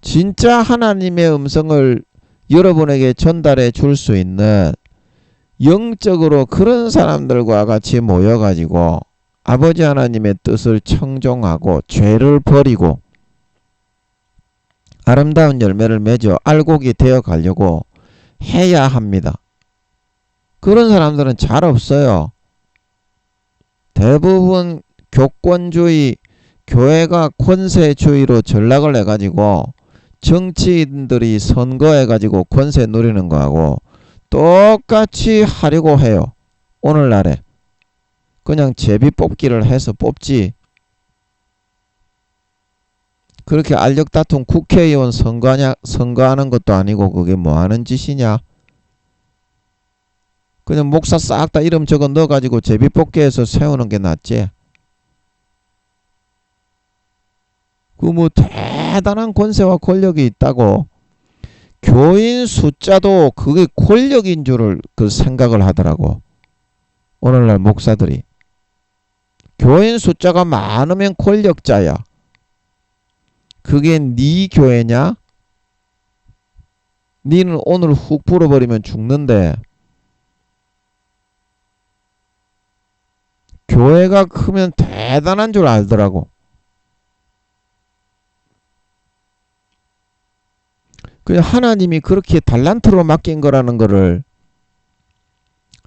진짜 하나님의 음성을 여러분에게 전달해 줄 수 있는 영적으로 그런 사람들과 같이 모여가지고 아버지 하나님의 뜻을 청종하고 죄를 버리고 아름다운 열매를 맺어 알곡이 되어 가려고 해야 합니다. 그런 사람들은 잘 없어요. 대부분 교권주의, 교회가 권세주의로 전락을 해가지고 정치인들이 선거해가지고 권세 누리는 거하고 똑같이 하려고 해요. 오늘날에 그냥 제비 뽑기를 해서 뽑지. 그렇게 알력다툰 국회의원 선거하는 것도 아니고 그게 뭐하는 짓이냐. 그냥 목사 싹 다 이름 적어 넣어가지고 제비 뽑기 해서 세우는 게 낫지. 그 뭐 대단한 권세와 권력이 있다고 교인 숫자도 그게 권력인 줄을 그 생각을 하더라고. 오늘날 목사들이 교인 숫자가 많으면 권력자야. 그게 네 교회냐? 니는 오늘 훅 불어버리면 죽는데 교회가 크면 대단한 줄 알더라고. 하나님이 그렇게 달란트로 맡긴 거라는 거를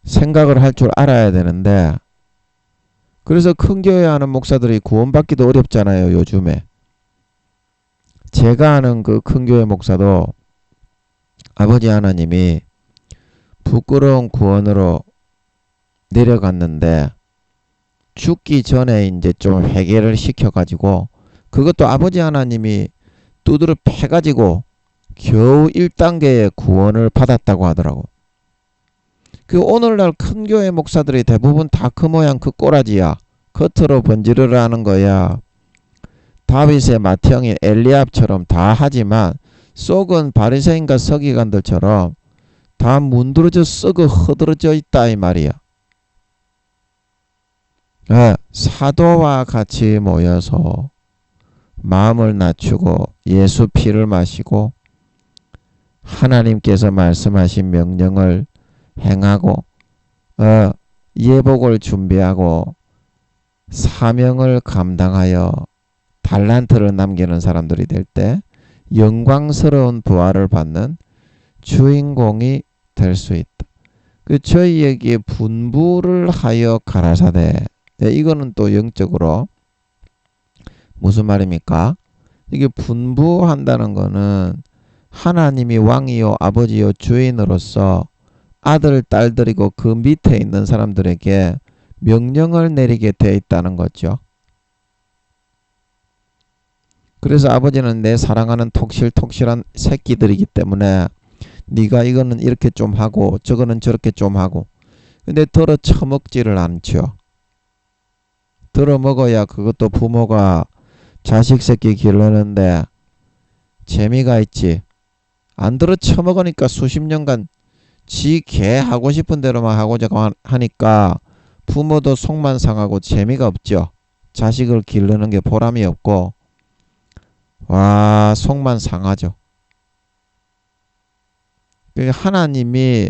생각을 할 줄 알아야 되는데 그래서 큰 교회 하는 목사들이 구원받기도 어렵잖아요. 요즘에 제가 아는 그 큰 교회 목사도 아버지 하나님이 부끄러운 구원으로 내려갔는데 죽기 전에 이제 좀 회개를 시켜가지고 그것도 아버지 하나님이 두드려 패가지고 겨우 1단계의 구원을 받았다고 하더라고. 그 오늘날 큰 교회 목사들이 대부분 다 그 모양 그 꼬라지야. 겉으로 번지르르 하는 거야. 다윗의 맏형인 엘리압처럼 다 하지만 속은 바리새인과 서기관들처럼 다 문드러져 썩어 허드러져 있다 이 말이야. 사도와 같이 모여서 마음을 낮추고 예수 피를 마시고 하나님께서 말씀하신 명령을 행하고 예복을 준비하고 사명을 감당하여 달란트를 남기는 사람들이 될 때 영광스러운 부활을 받는 주인공이 될 수 있다. 저희에게 분부를 하여 가라사대. 이거는 또 영적으로 무슨 말입니까? 이게 분부한다는 거는 하나님이 왕이요 아버지요 주인으로서 아들 딸들이고 그 밑에 있는 사람들에게 명령을 내리게 돼 있다는 거죠. 그래서 아버지는 내 사랑하는 톡실톡실한 새끼들이기 때문에 네가 이거는 이렇게 좀 하고 저거는 저렇게 좀 하고, 근데 들어 처먹지를 않죠. 들어 먹어야 그것도 부모가 자식 새끼 기르는데 재미가 있지. 안 들어 처먹으니까 수십 년간 지 개 하고 싶은 대로만 하고자 하니까 부모도 속만 상하고 재미가 없죠. 자식을 기르는 게 보람이 없고 와 속만 상하죠. 하나님이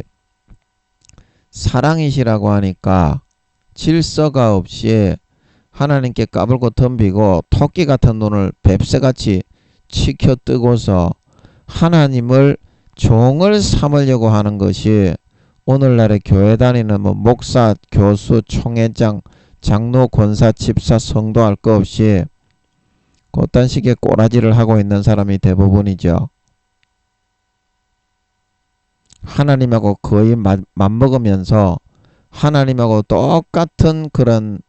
사랑이시라고 하니까 질서가 없이 하나님께 까불고 덤비고 토끼 같은 눈을 뱁새같이 치켜 뜨고서 하나님을 종을 삼으려고 하는 것이 오늘날의 교회 다니는 목사, 교수, 총회장, 장로, 권사, 집사, 성도 할 것 없이 그딴 식의 꼬라지를 하고 있는 사람이 대부분이죠. 하나님하고 거의 맞먹으면서 하나님하고 똑같은 그런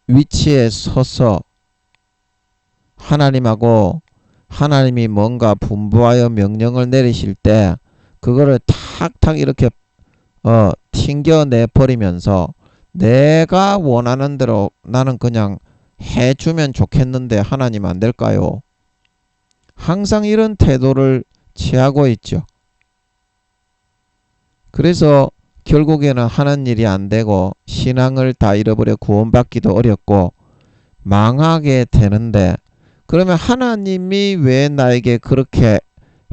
위치에 서서 하나님이 뭔가 분부하여 명령을 내리실 때 그거를 탁탁 이렇게 튕겨내 버리면서 내가 원하는 대로 나는 그냥 해주면 좋겠는데 하나님 안 될까요? 항상 이런 태도를 취하고 있죠. 그래서 결국에는 하는 일이 안 되고 신앙을 다 잃어버려 구원받기도 어렵고 망하게 되는데, 그러면 하나님이 왜 나에게 그렇게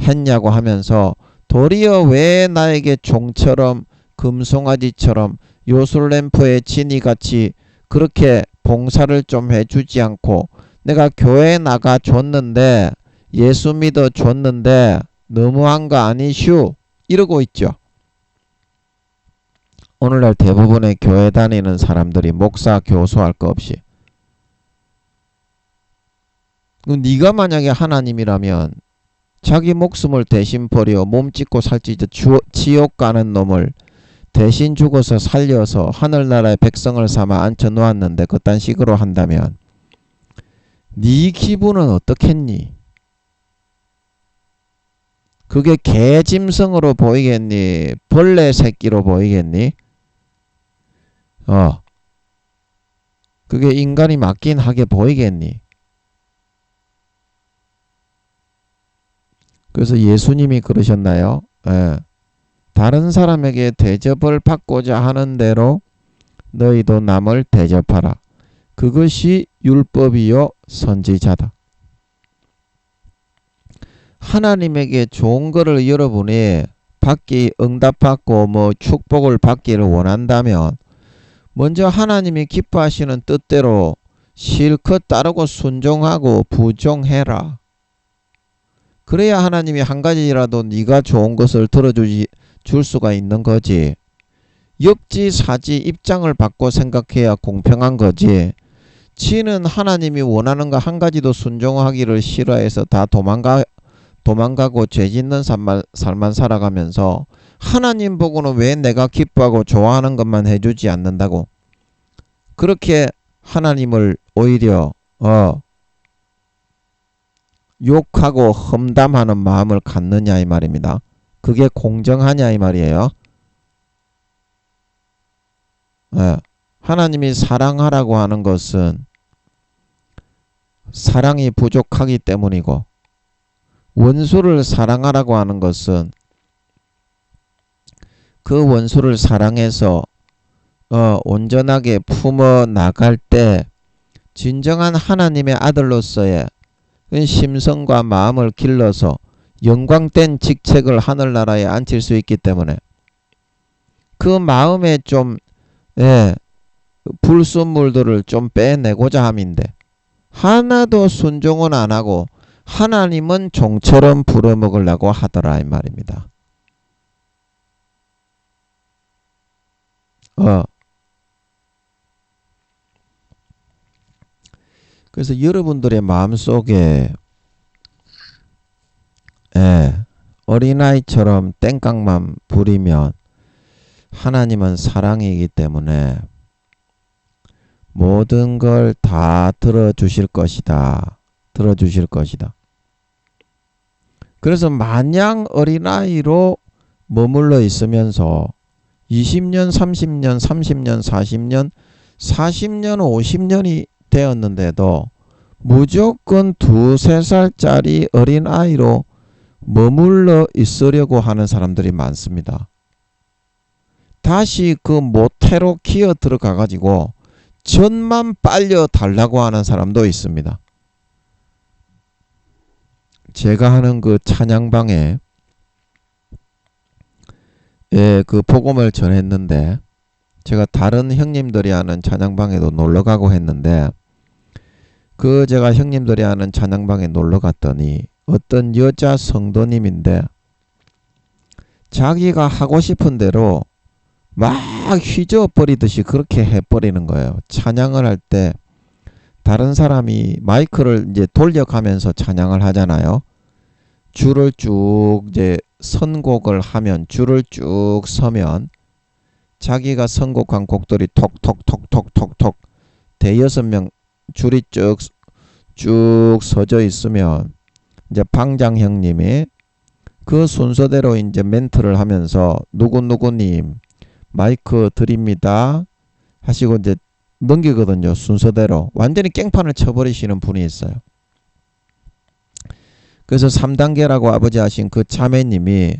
했냐고 하면서 도리어 왜 나에게 종처럼 금송아지처럼 요술램프의 진이같이 그렇게 봉사를 좀 해주지 않고 내가 교회 나가 줬는데 예수 믿어 줬는데 너무한 거 아니슈 이러고 있죠. 오늘날 대부분의 교회 다니는 사람들이 목사 교수 할 거 없이 네가 만약에 하나님이라면 자기 목숨을 대신 버려 몸 찢고 살찌져 지옥 가는 놈을 대신 죽어서 살려서 하늘나라의 백성을 삼아 앉혀 놓았는데 그딴 식으로 한다면 네 기분은 어떻겠니? 그게 개짐승으로 보이겠니? 벌레 새끼로 보이겠니? 그게 인간이 맞긴 하게 보이겠니? 그래서 예수님이 그러셨나요? 다른 사람에게 대접을 받고자 하는 대로 너희도 남을 대접하라. 그것이 율법이요 선지자다. 하나님에게 좋은 거를 여러분이 응답받고 축복을 받기를 원한다면 먼저 하나님이 기뻐하시는 뜻대로 실컷 따르고 순종하고 부종해라. 그래야 하나님이 한 가지라도 네가 좋은 것을 들어줄 수가 있는 거지. 역지사지 입장을 바꿔 생각해야 공평한 거지. 지는 하나님이 원하는 거 한 가지도 순종하기를 싫어해서 다 도망가고 죄 짓는 삶만 살아가면서 하나님 보고는 왜 내가 기뻐하고 좋아하는 것만 해주지 않는다고 그렇게 하나님을 오히려 욕하고 험담하는 마음을 갖느냐 이 말입니다. 그게 공정하냐 이 말이에요. 하나님이 사랑하라고 하는 것은 사랑이 부족하기 때문이고, 원수를 사랑하라고 하는 것은 그 원수를 사랑해서 온전하게 품어 나갈 때 진정한 하나님의 아들로서의 심성과 마음을 길러서 영광된 직책을 하늘나라에 앉힐 수 있기 때문에 그 마음에 좀 불순물들을 좀 빼내고자 함인데 하나도 순종은 안 하고 하나님은 종처럼 부려먹으려고 하더라 이 말입니다. 그래서 여러분들의 마음속에 어린아이처럼 땡깡만 부리면 하나님은 사랑이기 때문에 모든 걸 다 들어주실 것이다. 들어주실 것이다. 그래서 마냥 어린아이로 머물러 있으면서 20년, 30년, 30년, 40년, 50년이 되었는데도 무조건 2-3살짜리 어린아이로 머물러 있으려고 하는 사람들이 많습니다. 다시 그 모태로 기어 들어가 가지고 전만 빨려 달라고 하는 사람도 있습니다. 제가 하는 그 찬양방에 그 복음을 전했는데 제가 다른 형님들이 하는 찬양방에도 놀러가고 했는데 그 제가 형님들이 하는 찬양방에 놀러갔더니 어떤 여자 성도님인데 자기가 하고 싶은 대로 막 휘저어버리듯이 그렇게 해버리는 거예요. 찬양을 할 때 다른 사람이 마이크를 이제 돌려가면서 찬양을 하잖아요. 줄을 쭉 이제 선곡을 하면 줄을 쭉 서면 자기가 선곡한 곡들이 톡톡톡톡톡톡 대여섯 명 줄이 쭉 서져 있으면 이제 방장 형님이 그 순서대로 이제 멘트를 하면서 누구누구님 마이크 드립니다 하시고 이제 넘기거든요. 순서대로. 완전히 깽판을 쳐버리시는 분이 있어요. 그래서 3단계라고 아버지 하신 그 자매님이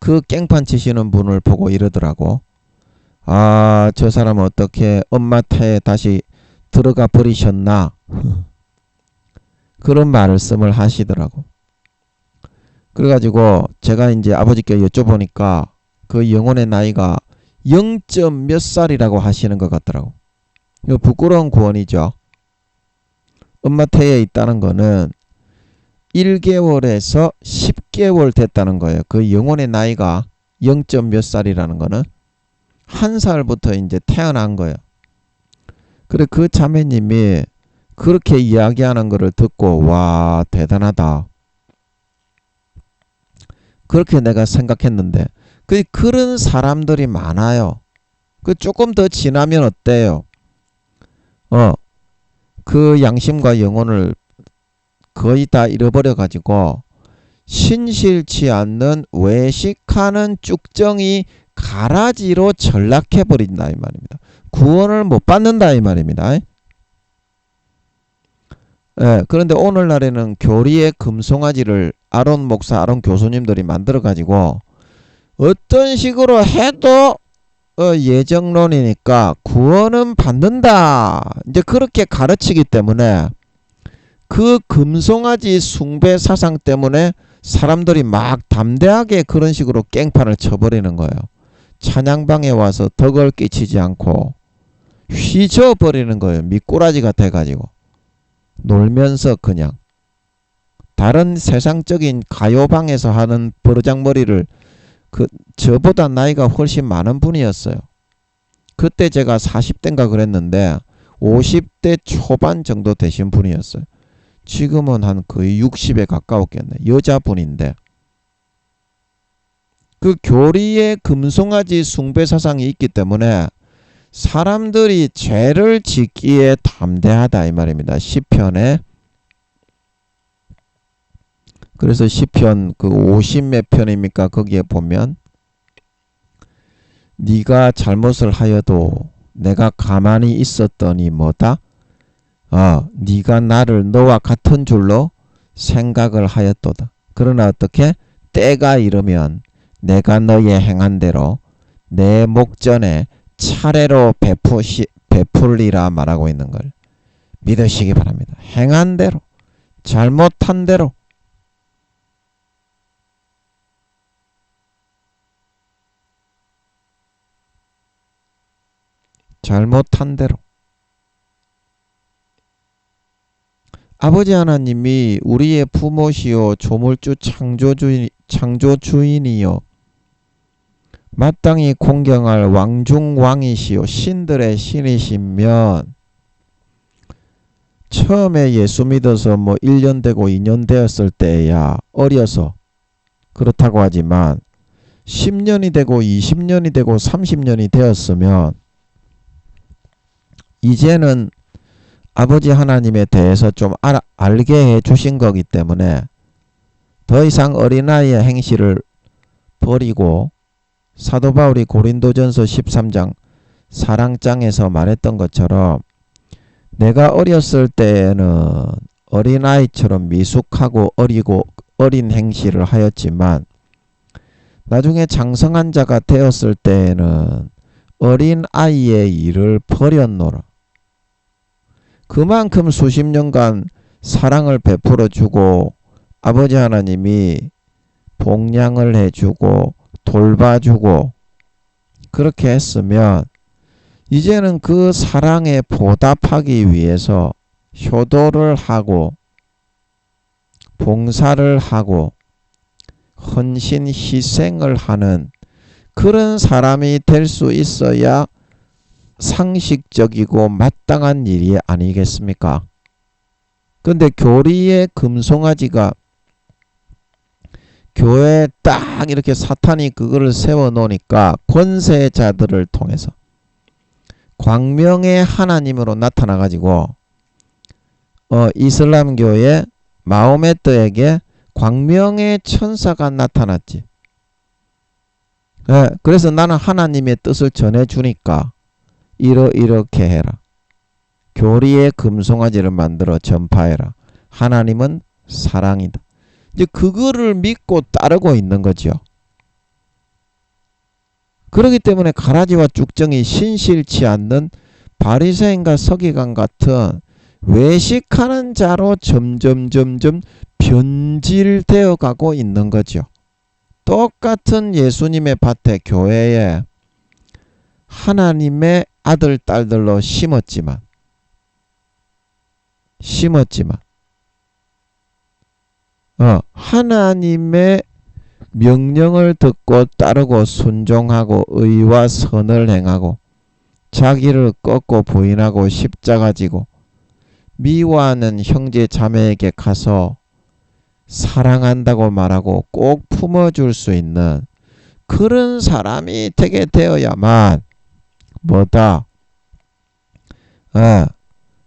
그 깽판 치시는 분을 보고 이러더라고. 아, 저 사람은 어떻게 엄마 태에 다시 들어가 버리셨나? 그런 말씀을 하시더라고. 그래가지고 제가 이제 아버지께 여쭤보니까 그 영혼의 나이가 0. 몇 살이라고 하시는 것 같더라고. 이거 부끄러운 구원이죠. 엄마 태에 있다는 거는 1개월에서 10개월 됐다는 거예요. 그 영혼의 나이가 0. 몇 살이라는 거는 1살부터 이제 태어난 거예요. 그래 그 자매님이 그렇게 이야기하는 거를 듣고 와 대단하다. 그렇게 내가 생각했는데 그런 사람들이 많아요. 그 조금 더 지나면 어때요? 그 양심과 영혼을 거의 다 잃어버려 가지고 신실치 않는 외식하는 쭉정이 가라지로 전락해 버린다 이 말입니다. 구원을 못 받는다 이 말입니다. 그런데 오늘날에는 교리의 금송아지를 아론 목사, 아론 교수님들이 만들어 가지고 어떤 식으로 해도 예정론이니까 구원은 받는다. 이제 그렇게 가르치기 때문에 그 금송아지 숭배 사상 때문에 사람들이 막 담대하게 그런 식으로 깽판을 쳐버리는 거예요. 찬양방에 와서 덕을 끼치지 않고 휘저어버리는 거예요. 미꾸라지가 돼가지고 놀면서 그냥 다른 세상적인 가요방에서 하는 버르장머리를 저보다 나이가 훨씬 많은 분이었어요. 그때 제가 40대인가 그랬는데 50대 초반 정도 되신 분이었어요. 지금은 한 거의 60에 가까웠겠네. 여자분인데 그 교리의 금송아지 숭배 사상이 있기 때문에 사람들이 죄를 짓기에 담대하다 이 말입니다. 시편에 그래서 시편 그 50몇 편입니까? 거기에 보면 네가 잘못을 하여도 내가 가만히 있었더니 뭐다? 네가 나를 너와 같은 줄로 생각을 하였도다. 그러나 어떻게? 때가 이르면 내가 너의 행한 대로 내 목전에 차례로 베풀리라 말하고 있는 걸. 믿으시기 바랍니다. 행한 대로, 잘못한 대로. 잘못한 대로. 아버지 하나님이 우리의 부모시요 조물주 창조주인이요 마땅히 공경할 왕중왕이시요 신들의 신이시면 처음에 예수 믿어서 1년 되고 2년 되었을 때야 어려서 그렇다고 하지만 10년이 되고 20년이 되고 30년이 되었으면 이제는 아버지 하나님에 대해서 좀 알게 해 주신 거기 때문에 더 이상 어린아이의 행실을 버리고 사도 바울이 고린도전서 13장 사랑장에서 말했던 것처럼 내가 어렸을 때에는 어린아이처럼 미숙하고 어린 행실을 하였지만 나중에 장성한 자가 되었을 때에는 어린아이의 일을 버렸노라. 그만큼 수십 년간 사랑을 베풀어 주고 아버지 하나님이 봉양을 해주고 돌봐주고 그렇게 했으면 이제는 그 사랑에 보답하기 위해서 효도를 하고 봉사를 하고 헌신 희생을 하는 그런 사람이 될 수 있어야 상식적이고 마땅한 일이 아니겠습니까? 근데 교리의 금송아지가 교회에 딱 이렇게 사탄이 그거를 세워 놓으니까 권세자들을 통해서 광명의 하나님으로 나타나 가지고 이슬람교의 마호메트에게 광명의 천사가 나타났지. 그래서 나는 하나님의 뜻을 전해주니까 이렇게 해라. 교리의 금송아지를 만들어 전파해라. 하나님은 사랑이다. 이제 그거를 믿고 따르고 있는 거죠. 그렇기 때문에 가라지와 쭉정이 신실치 않는 바리새인과 서기관 같은 외식하는 자로 점점 변질되어 가고 있는 거죠. 똑같은 예수님의 밭에 교회에 하나님의 아들 딸들로 심었지만 하나님의 명령을 듣고 따르고 순종하고 의와 선을 행하고 자기를 꺾고 부인하고 십자가 지고 미워하는 형제 자매에게 가서 사랑한다고 말하고 꼭 품어줄 수 있는 그런 사람이 되게 되어야만 뭐다?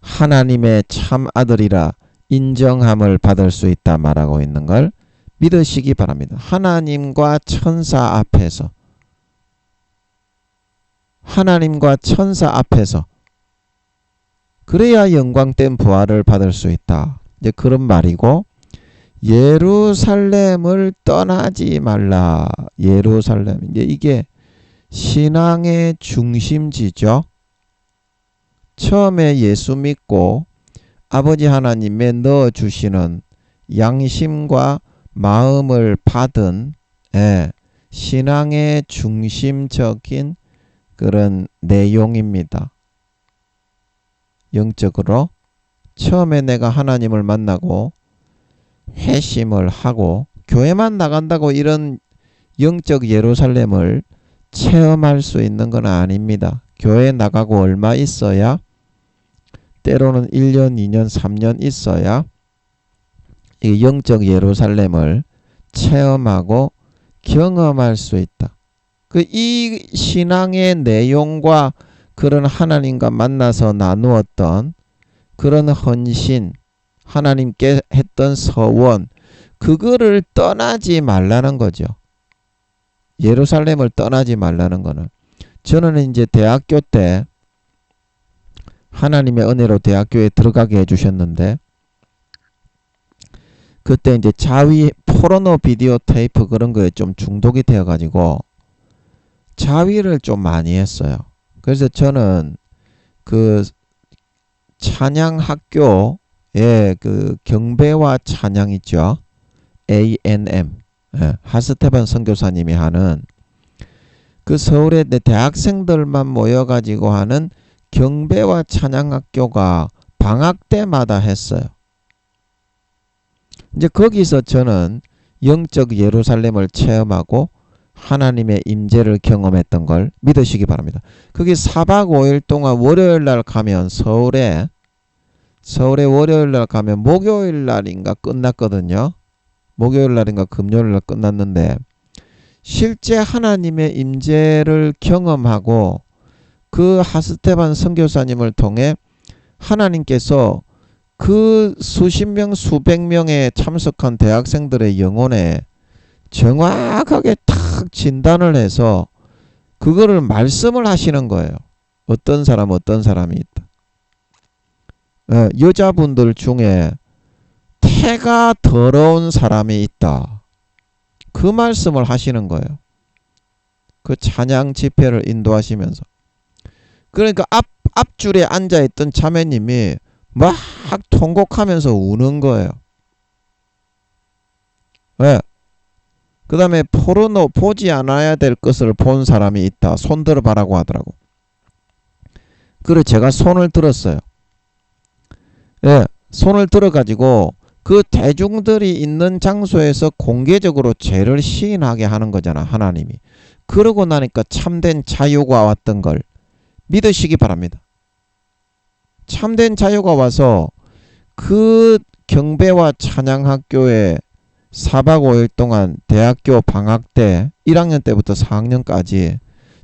하나님의 참 아들이라 인정함을 받을 수 있다 말하고 있는 걸 믿으시기 바랍니다. 하나님과 천사 앞에서 그래야 영광된 부활을 받을 수 있다. 이제 그런 말이고 예루살렘을 떠나지 말라. 예루살렘. 이제 이게 신앙의 중심지죠. 처음에 예수 믿고 아버지 하나님에 넣어주시는 양심과 마음을 받은 신앙의 중심적인 그런 내용입니다. 영적으로 처음에 내가 하나님을 만나고 회심을 하고 교회만 나간다고 이런 영적 예루살렘을 체험할 수 있는 건 아닙니다. 교회 나가고 얼마 있어야 때로는 1년, 2년, 3년 있어야 이 영적 예루살렘을 체험하고 경험할 수 있다. 이 신앙의 내용과 그런 하나님과 만나서 나누었던 그런 헌신, 하나님께 했던 서원, 그거를 떠나지 말라는 거죠. 예루살렘을 떠나지 말라는 거는. 저는 이제 대학교 때 하나님의 은혜로 대학교에 들어가게 해주셨는데 그때 이제 자위 포르노 비디오 테이프 그런 거에 좀 중독이 되어가지고 자위를 좀 많이 했어요. 그래서 저는 그 찬양학교의 그 경배와 찬양 있죠. A&M. 하스테반 선교사님이 하는 그 서울의 대학생들만 모여가지고 하는 경배와 찬양학교가 방학 때마다 했어요. 이제 거기서 저는 영적 예루살렘을 체험하고 하나님의 임재를 경험했던 걸 믿으시기 바랍니다. 거기 4박 5일 동안 월요일 날 가면 서울에 월요일 날 가면 목요일 날인가 끝났거든요. 목요일 날인가 금요일 날 끝났는데 실제 하나님의 임재를 경험하고 그 하스테반 선교사님을 통해 하나님께서 그 수십 명 수백 명에 참석한 대학생들의 영혼에 정확하게 탁 진단을 해서 그거를 말씀을 하시는 거예요. 어떤 사람이 있다. 여자분들 중에 태가 더러운 사람이 있다. 그 말씀을 하시는 거예요. 그 찬양 집회를 인도하시면서. 그러니까 앞줄에 앉아있던 자매님이 막 통곡하면서 우는 거예요. 왜? 그 다음에 포르노 보지 않아야 될 것을 본 사람이 있다. 손 들어봐라고 하더라고. 그래서 제가 손을 들었어요. 예, 손을 들어가지고 그 대중들이 있는 장소에서 공개적으로 죄를 시인하게 하는 거잖아, 하나님이. 그러고 나니까 참된 자유가 왔던 걸 믿으시기 바랍니다. 참된 자유가 와서 그 경배와 찬양학교에 4박 5일 동안 대학교 방학 때 1학년 때부터 4학년까지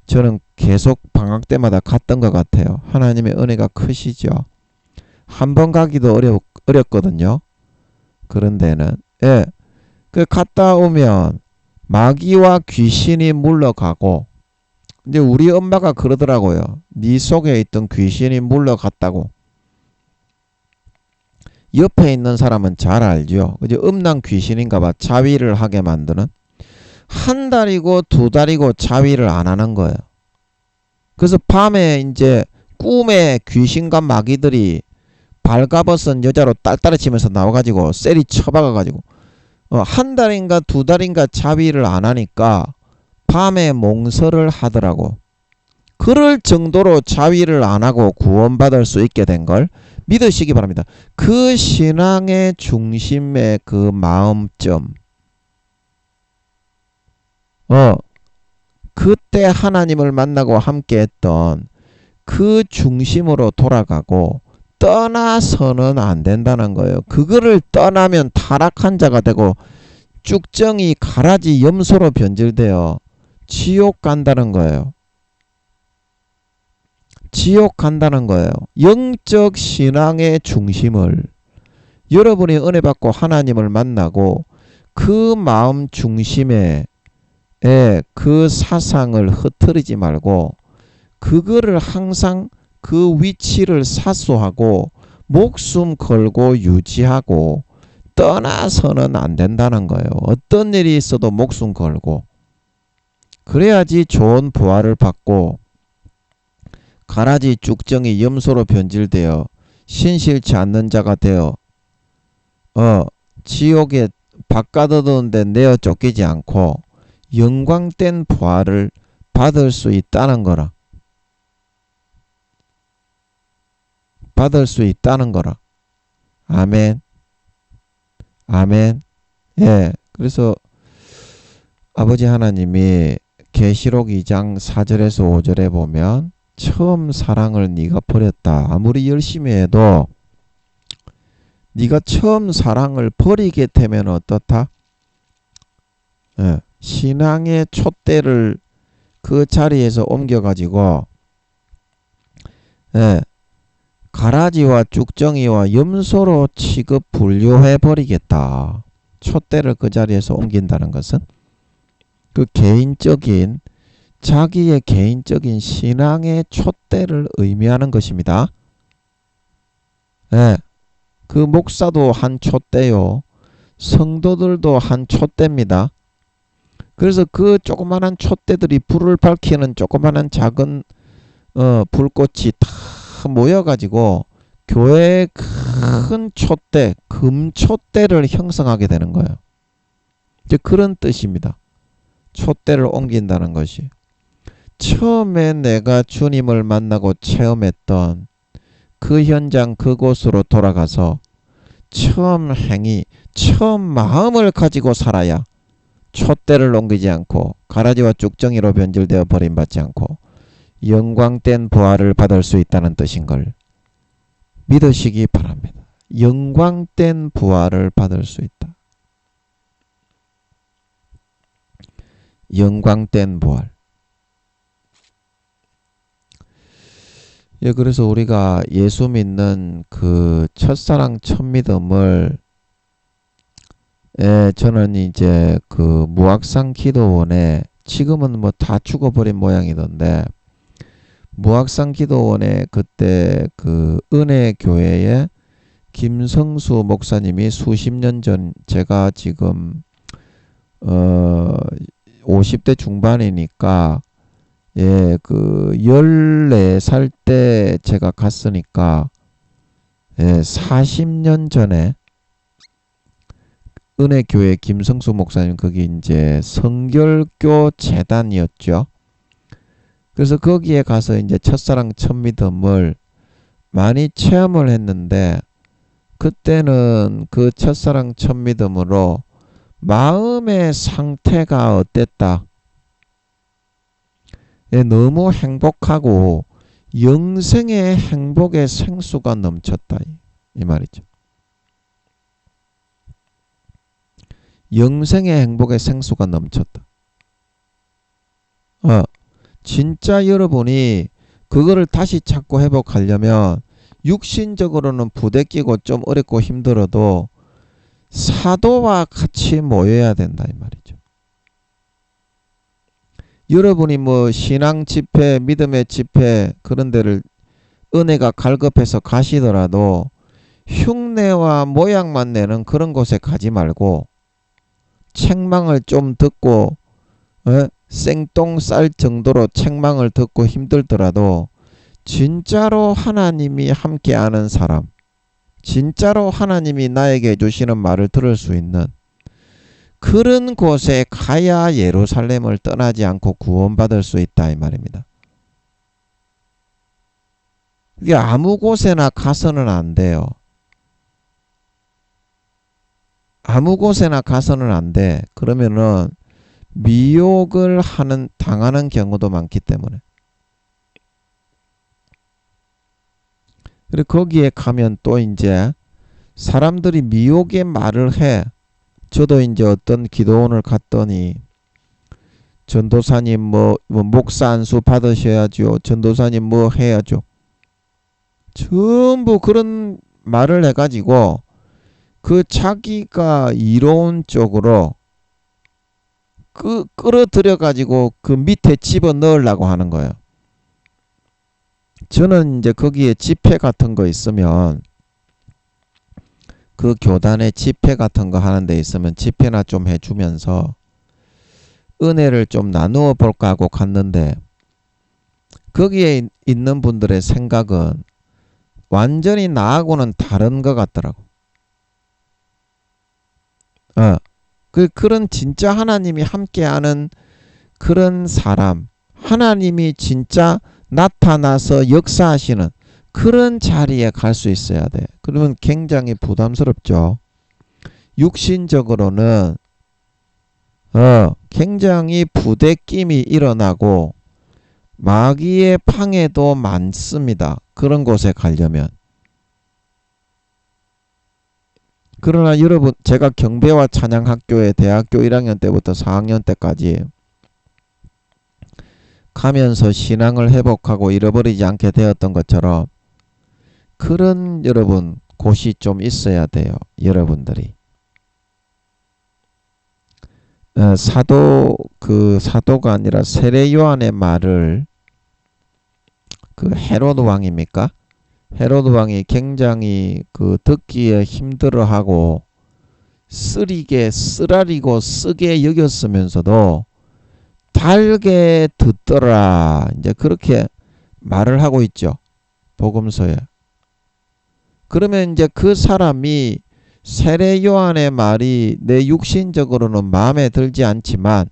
저는 계속 방학 때마다 갔던 것 같아요. 하나님의 은혜가 크시죠. 한 번 가기도 어렵거든요. 그런 데는. 예. 그 갔다 오면 마귀와 귀신이 물러가고 이제 우리 엄마가 그러더라고요. 네 속에 있던 귀신이 물러갔다고. 옆에 있는 사람은 잘 알죠. 이제 음란 귀신인가봐. 자위를 하게 만드는. 한 달이고 두 달이고 자위를 안 하는 거예요. 그래서 밤에 이제 꿈에 귀신과 마귀들이 발가벗은 여자로 딸딸이 치면서 나와가지고 셀이 쳐박아가지고 한 달인가 두 달인가 자위를 안 하니까 밤에 몽설을 하더라고. 그럴 정도로 자위를 안 하고 구원받을 수 있게 된 걸 믿으시기 바랍니다. 그 신앙의 중심의 그 마음점. 그때 하나님을 만나고 함께 했던 그 중심으로 돌아가고 떠나서는 안 된다는 거예요. 그거를 떠나면 타락한 자가 되고 쭉정이 가라지 염소로 변질되어 지옥 간다는 거예요. 지옥 간다는 거예요. 영적 신앙의 중심을 여러분이 은혜 받고 하나님을 만나고 그 마음 중심에 그 사상을 흐트리지 말고 그거를 항상 그 위치를 사수하고 목숨 걸고 유지하고 떠나서는 안 된다는 거예요. 어떤 일이 있어도 목숨 걸고 그래야지 좋은 부활을 받고 가라지 쭉정이 염소로 변질되어 신실치 않는 자가 되어 지옥에 바깥어두는데 내어 쫓기지 않고 영광된 부활을 받을 수 있다는 거라. 받을 수 있다는 거라. 아멘. 아멘. 예. 그래서 아버지 하나님이 계시록 2장 4절에서 5절에 보면 처음 사랑을 네가 버렸다. 아무리 열심히 해도 네가 처음 사랑을 버리게 되면 어떻다? 예. 신앙의 촛대를 그 자리에서 옮겨가지고 가라지와 쭉정이와 염소로 취급 분류해 버리겠다. 촛대를 그 자리에서 옮긴다는 것은 그 개인적인 자기의 개인적인 신앙의 촛대를 의미하는 것입니다. 그 목사도 한 촛대요. 성도들도 한 촛대입니다. 그래서 그 조그마한 촛대들이 불을 밝히는 조그마한 작은 불꽃이 다 모여가지고 교회의 큰 촛대, 금촛대를 형성하게 되는 거예요. 이제 그런 뜻입니다. 촛대를 옮긴다는 것이. 처음에 내가 주님을 만나고 체험했던 그 현장 그곳으로 돌아가서 처음 행위, 처음 마음을 가지고 살아야 촛대를 옮기지 않고 가라지와 쭉정이로 변질되어 버림받지 않고 영광된 부활을 받을 수 있다는 뜻인 걸 믿으시기 바랍니다. 영광된 부활을 받을 수 있다. 영광된 부활. 예, 그래서 우리가 예수 믿는 그 첫사랑 첫믿음을 저는 이제 그 무학상 기도원에 지금은 뭐 다 죽어버린 모양이던데 무학상 기도원에 그때 그 은혜교회에 김성수 목사님이 수십 년 전 제가 지금 50대 중반이니까 예, 그 14살 때 제가 갔으니까 예, 40년 전에 은혜교회 김성수 목사님 거기 이제 성결교 재단이었죠. 그래서 거기에 가서 이제 첫사랑 첫믿음을 많이 체험을 했는데 그때는 그 첫사랑 첫믿음으로 마음의 상태가 어땠다. 예, 너무 행복하고 영생의 행복의 생수가 넘쳤다. 이 말이죠. 영생의 행복의 생수가 넘쳤다. 진짜 여러분이 그거를 다시 찾고 회복하려면 육신적으로는 부대끼고 좀 어렵고 힘들어도 사도와 같이 모여야 된다 이 말이죠. 여러분이 뭐 신앙 집회, 믿음의 집회 그런 데를 은혜가 갈급해서 가시더라도 흉내와 모양만 내는 그런 곳에 가지 말고 책망을 좀 듣고 생똥 쌀 정도로 책망을 듣고 힘들더라도 진짜로 하나님이 함께하는 사람, 진짜로 하나님이 나에게 주시는 말을 들을 수 있는 그런 곳에 가야 예루살렘을 떠나지 않고 구원받을 수 있다 이 말입니다. 이게 아무 곳에나 가서는 안 돼요. 아무 곳에나 가서는 안 돼. 그러면은 미혹을 당하는 경우도 많기 때문에. 그리고 거기에 가면 또 이제 사람들이 미혹의 말을 해. 저도 이제 어떤 기도원을 갔더니 전도사님 뭐 목사 안수 받으셔야죠. 전도사님 뭐 해야죠. 전부 그런 말을 해가지고 그 자기가 이로운 쪽으로 끌어들여 가지고 그 밑에 집어넣으려고 하는 거예요. 저는 이제 거기에 집회 같은 거 있으면 그 교단에 집회 같은 거 하는 데 있으면 집회나 좀 해주면서 은혜를 좀 나누어 볼까 하고 갔는데 거기에 있는 분들의 생각은 완전히 나하고는 다른 것 같더라고. 그런 진짜 하나님이 함께하는 그런 사람, 하나님이 진짜 나타나서 역사하시는 그런 자리에 갈 수 있어야 돼. 그러면 굉장히 부담스럽죠. 육신적으로는 굉장히 부대낌이 일어나고 마귀의 방해도 많습니다. 그런 곳에 가려면. 그러나 여러분 제가 경배와 찬양학교에 대학교 1학년 때부터 4학년 때까지 가면서 신앙을 회복하고 잃어버리지 않게 되었던 것처럼 그런 여러분 곳이 좀 있어야 돼요. 여러분들이. 사도가 아니라 세례 요한의 말을 그 헤로드 왕입니까? 헤로드 왕이 굉장히 그 듣기에 힘들어하고 쓰라리고 쓰게 여겼으면서도 달게 듣더라. 이제 그렇게 말을 하고 있죠. 복음서에. 그러면 이제 그 사람이 세례 요한의 말이 내 육신적으로는 마음에 들지 않지만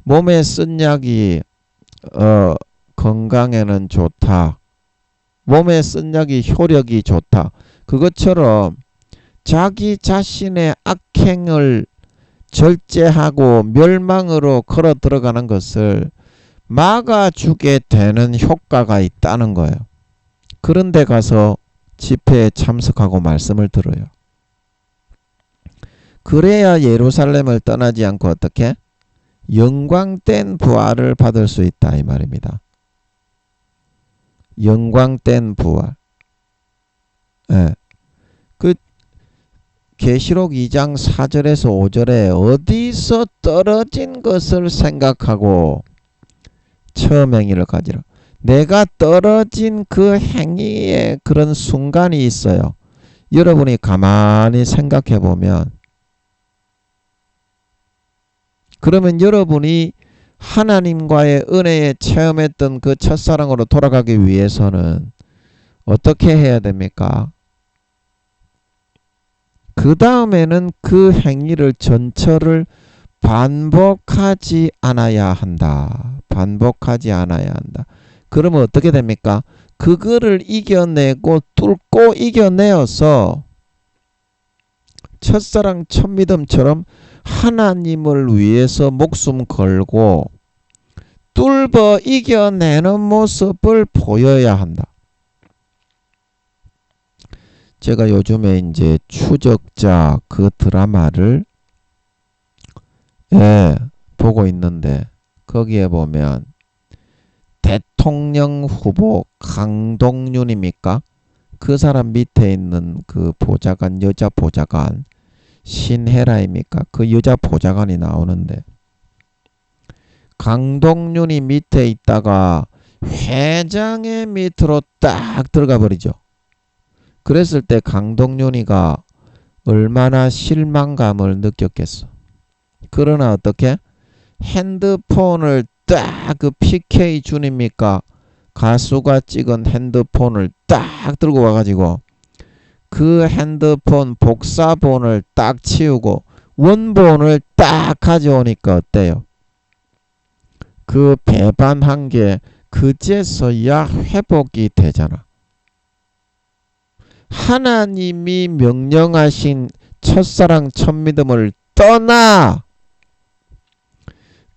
몸에 쓴 약이 건강에는 좋다. 몸에 쓴 약이 효력이 좋다. 그것처럼 자기 자신의 악행을 절제하고 멸망으로 걸어 들어가는 것을 막아주게 되는 효과가 있다는 거예요. 그런데 가서 집회에 참석하고 말씀을 들어요. 그래야 예루살렘을 떠나지 않고 어떻게? 영광된 부활을 받을 수 있다 이 말입니다. 영광된 부활. 예. 그 계시록 2장 4절에서 5절에 어디서 떨어진 것을 생각하고 처음 행위를 가지라. 내가 떨어진 그 행위에 그런 순간이 있어요. 여러분이 가만히 생각해 보면 그러면 여러분이 하나님과의 은혜에 체험했던 그 첫사랑으로 돌아가기 위해서는 어떻게 해야 됩니까? 그 다음에는 그 행위를 전처를 반복하지 않아야 한다. 반복하지 않아야 한다. 그러면 어떻게 됩니까? 그거를 이겨내고 뚫고 이겨내어서 첫사랑 첫믿음처럼 하나님을 위해서 목숨 걸고 뚫어 이겨내는 모습을 보여야 한다. 제가 요즘에 이제 추적자 그 드라마를 보고 있는데 거기에 보면 대통령 후보 강동윤입니까? 그 사람 밑에 있는 그 보좌관, 여자 보좌관 신혜라입니까? 그 여자 보좌관이 나오는데 강동윤이 밑에 있다가 회장의 밑으로 딱 들어가 버리죠. 그랬을 때 강동윤이가 얼마나 실망감을 느꼈겠어. 그러나 어떻게? 핸드폰을 딱 그 PK 준입니까? 가수가 찍은 핸드폰을 딱 들고 와가지고 그 핸드폰 복사본을 딱 치우고 원본을 딱 가져오니까 어때요? 그 배반한 게 그제서야 회복이 되잖아. 하나님이 명령하신 첫사랑 첫믿음을 떠나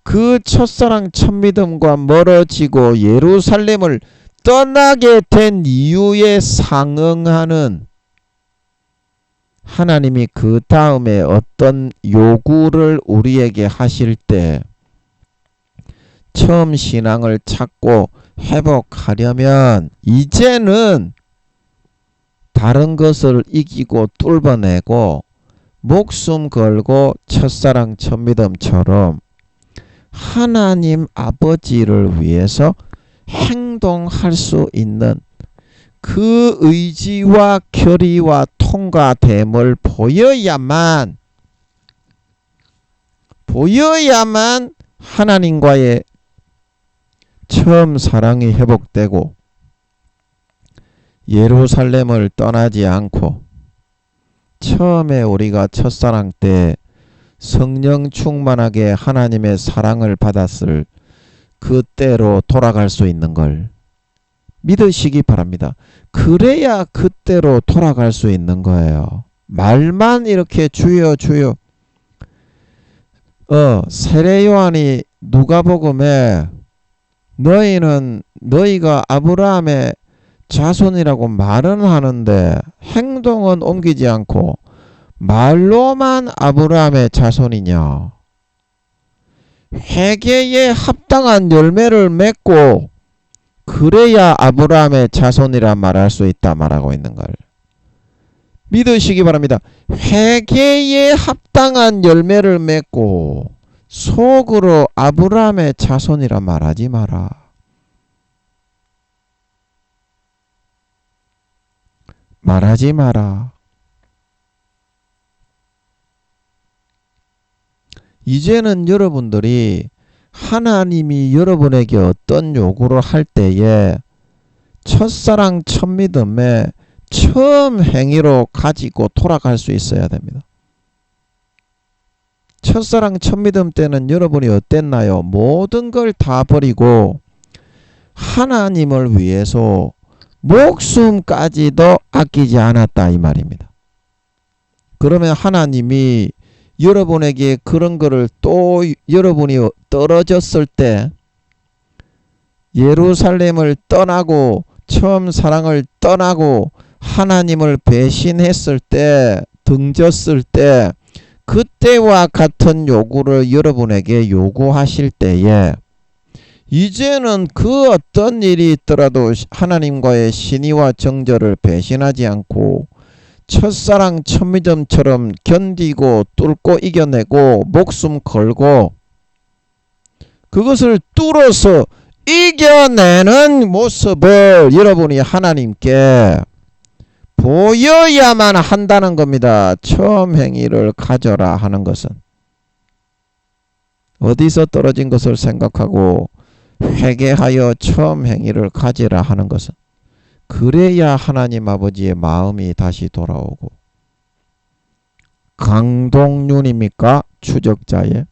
그 첫사랑 첫믿음과 멀어지고 예루살렘을 떠나게 된 이유에 상응하는 하나님이 그 다음에 어떤 요구를 우리에게 하실 때 처음 신앙을 찾고 회복하려면 이제는 다른 것을 이기고 뚫어내고 목숨 걸고 첫사랑 첫믿음처럼 하나님 아버지를 위해서 행동할 수 있는 그 의지와 결의와 통과됨을 보여야만 하나님과의 처음 사랑이 회복되고 예루살렘을 떠나지 않고 처음에 우리가 첫사랑 때 성령 충만하게 하나님의 사랑을 받았을 그때로 돌아갈 수 있는 걸 믿으시기 바랍니다. 그래야 그때로 돌아갈 수 있는 거예요. 말만 이렇게 주여 주여. 세례 요한이 누가복음에 너희가 아브라함의 자손이라고 말은 하는데 행동은 옮기지 않고 말로만 아브라함의 자손이냐. 회개에 합당한 열매를 맺고 그래야 아브라함의 자손이라 말할 수 있다 말하고 있는 걸 믿으시기 바랍니다. 회개에 합당한 열매를 맺고 속으로 아브라함의 자손이라 말하지 마라. 말하지 마라. 이제는 여러분들이 하나님이 여러분에게 어떤 요구를 할 때에 첫사랑 첫믿음에 처음 행위로 가지고 돌아갈 수 있어야 됩니다. 첫사랑 첫믿음 때는 여러분이 어땠나요? 모든 걸 다 버리고 하나님을 위해서 목숨까지도 아끼지 않았다 이 말입니다. 그러면 하나님이 여러분에게 그런 거를 또 여러분이 떨어졌을 때 예루살렘을 떠나고 처음 사랑을 떠나고 하나님을 배신했을 때 등졌을 때 그때와 같은 요구를 여러분에게 요구하실 때에 이제는 그 어떤 일이 있더라도 하나님과의 신의와 정절을 배신하지 않고 첫사랑 첫믿음처럼 견디고 뚫고 이겨내고 목숨 걸고 그것을 뚫어서 이겨내는 모습을 여러분이 하나님께 보여야만 한다는 겁니다. 처음 행위를 가져라 하는 것은 어디서 떨어진 것을 생각하고 회개하여 처음 행위를 가지라 하는 것은 그래야 하나님 아버지의 마음이 다시 돌아오고 강동윤입니까? 추적자의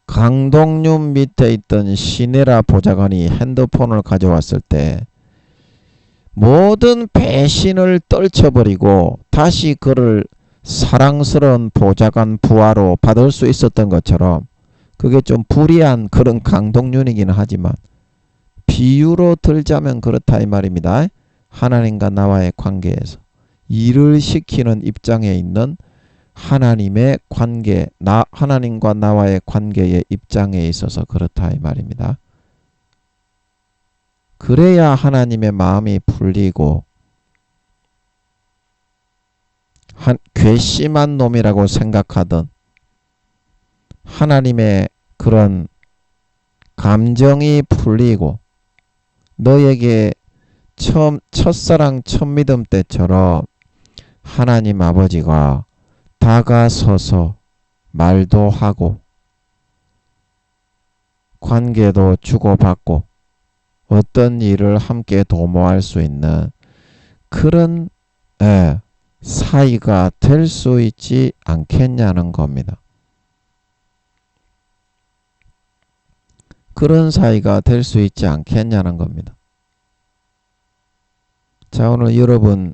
강동윤 밑에 있던 시네라 보좌관이 핸드폰을 가져왔을 때 모든 배신을 떨쳐버리고 다시 그를 사랑스러운 보좌관 부하로 받을 수 있었던 것처럼 그게 좀 불이한 그런 강동윤이긴 하지만 비유로 들자면 그렇다 이 말입니다. 하나님과 나와의 관계에서 일을 시키는 입장에 있는 하나님의 관계, 하나님과 나와의 관계의 입장에 있어서 그렇다 이 말입니다. 그래야 하나님의 마음이 풀리고 괘씸한 놈이라고 생각하던 하나님의 그런 감정이 풀리고 너에게 첫사랑 첫믿음 때처럼 하나님 아버지가 다가서서 말도 하고 관계도 주고받고 어떤 일을 함께 도모할 수 있는 그런 사이가 될 수 있지 않겠냐는 겁니다. 그런 사이가 될 수 있지 않겠냐는 겁니다. 자, 오늘 여러분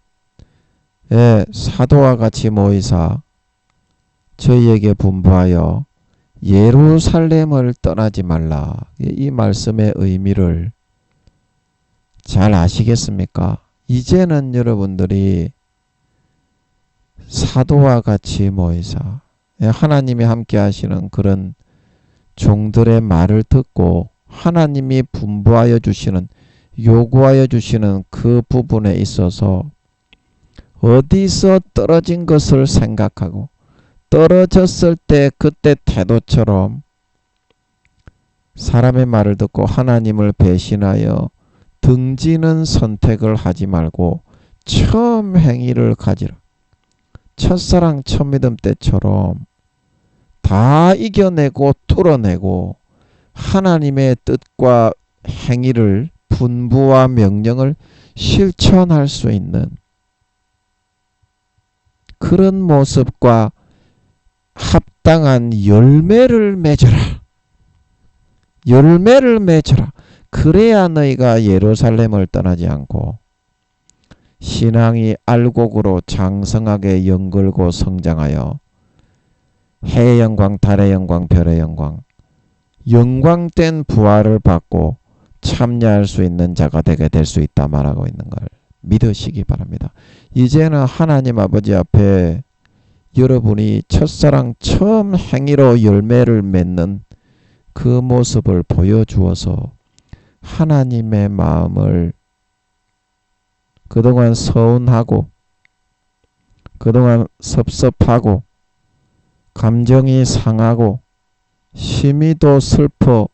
사도와 같이 모이사 저희에게 분부하여 예루살렘을 떠나지 말라. 이 말씀의 의미를 잘 아시겠습니까? 이제는 여러분들이 사도와 같이 모이사 하나님이 함께 하시는 그런 종들의 말을 듣고 하나님이 분부하여 주시는 요구하여 주시는 그 부분에 있어서 어디서 떨어진 것을 생각하고 떨어졌을 때 그때 태도처럼 사람의 말을 듣고 하나님을 배신하여 등지는 선택을 하지 말고 처음 행위를 가지라. 첫사랑 첫믿음 때처럼 다 이겨내고 뚫어내고 하나님의 뜻과 행위를 분부와 명령을 실천할 수 있는 그런 모습과 합당한 열매를 맺어라. 열매를 맺어라. 그래야 너희가 예루살렘을 떠나지 않고 신앙이 알곡으로 장성하게 연걸고 성장하여 해의 영광, 달의 영광, 별의 영광, 영광된 부활을 받고 참여할 수 있는 자가 되게 될 수 있다 말하고 있는 걸 믿으시기 바랍니다. 이제는 하나님 아버지 앞에 여러분이 첫사랑 처음 행위로 열매를 맺는 그 모습을 보여주어서 하나님의 마음을 그동안 서운하고 그동안 섭섭하고 감정이 상하고 심히도 슬퍼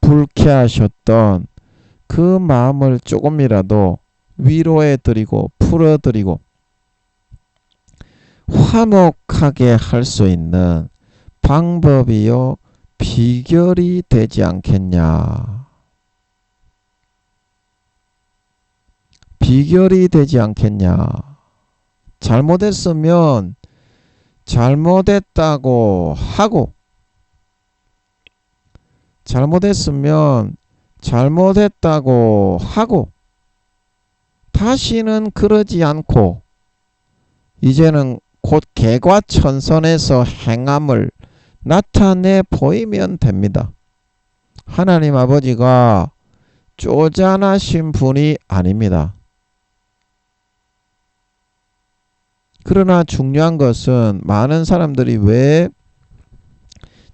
불쾌하셨던 그 마음을 조금이라도 위로해드리고 풀어드리고 화목하게 할 수 있는 방법이요 비결이 되지 않겠냐. 비결이 되지 않겠냐. 잘못했으면 잘못했다고 하고, 잘못했으면 잘못했다고 하고, 다시는 그러지 않고 이제는 곧 개과천선에서 행함을 나타내 보이면 됩니다. 하나님 아버지가 쪼잔하신 분이 아닙니다. 그러나 중요한 것은 많은 사람들이 왜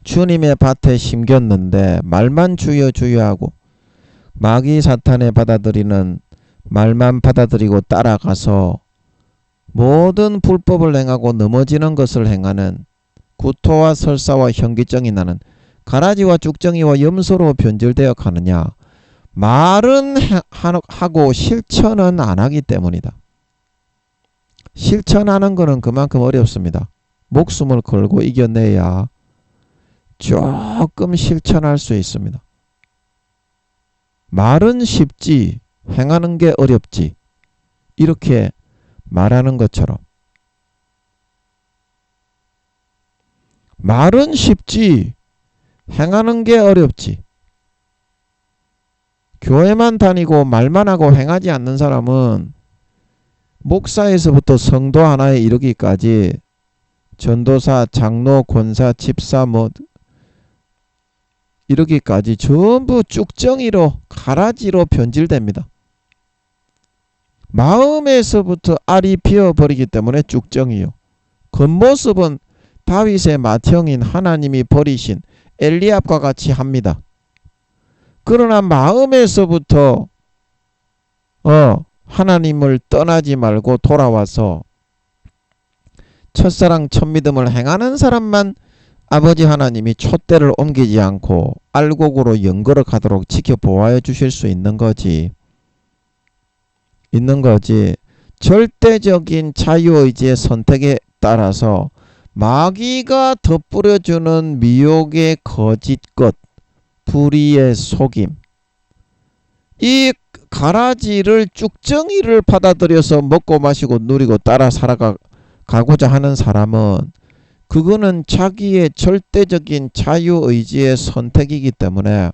주님의 밭에 심겼는데 말만 주여 주여 하고 마귀 사탄에 받아들이는 말만 받아들이고 따라가서 모든 불법을 행하고 넘어지는 것을 행하는 구토와 설사와 현기증이 나는 가라지와 쭉정이와 염소로 변질되어 가느냐. 말은 하고 실천은 안 하기 때문이다. 실천하는 것은 그만큼 어렵습니다. 목숨을 걸고 이겨내야 조금 실천할 수 있습니다. 말은 쉽지 행하는 게 어렵지. 이렇게 말하는 것처럼 말은 쉽지 행하는 게 어렵지. 교회만 다니고 말만 하고 행하지 않는 사람은 목사에서부터 성도 하나에 이르기까지 전도사, 장로, 권사, 집사 이르기까지 전부 쭉정이로 가라지로 변질됩니다. 마음에서부터 알이 비어버리기 때문에 쭉정이요. 겉모습은 다윗의 맏형인 하나님이 버리신 엘리압과 같이 합니다. 그러나 마음에서부터 하나님을 떠나지 말고 돌아와서 첫사랑 첫믿음을 행하는 사람만 아버지 하나님이 촛대를 옮기지 않고 알곡으로 연걸어 가도록 지켜보아 주실 수 있는 거지. 절대적인 자유의지의 선택에 따라서 마귀가 덧뿌려주는 미혹의 거짓것, 불의의 속임, 이 가라지를 쭉정이를 받아들여서 먹고 마시고 누리고 따라 살아가고자 하는 사람은 그거는 자기의 절대적인 자유의지의 선택이기 때문에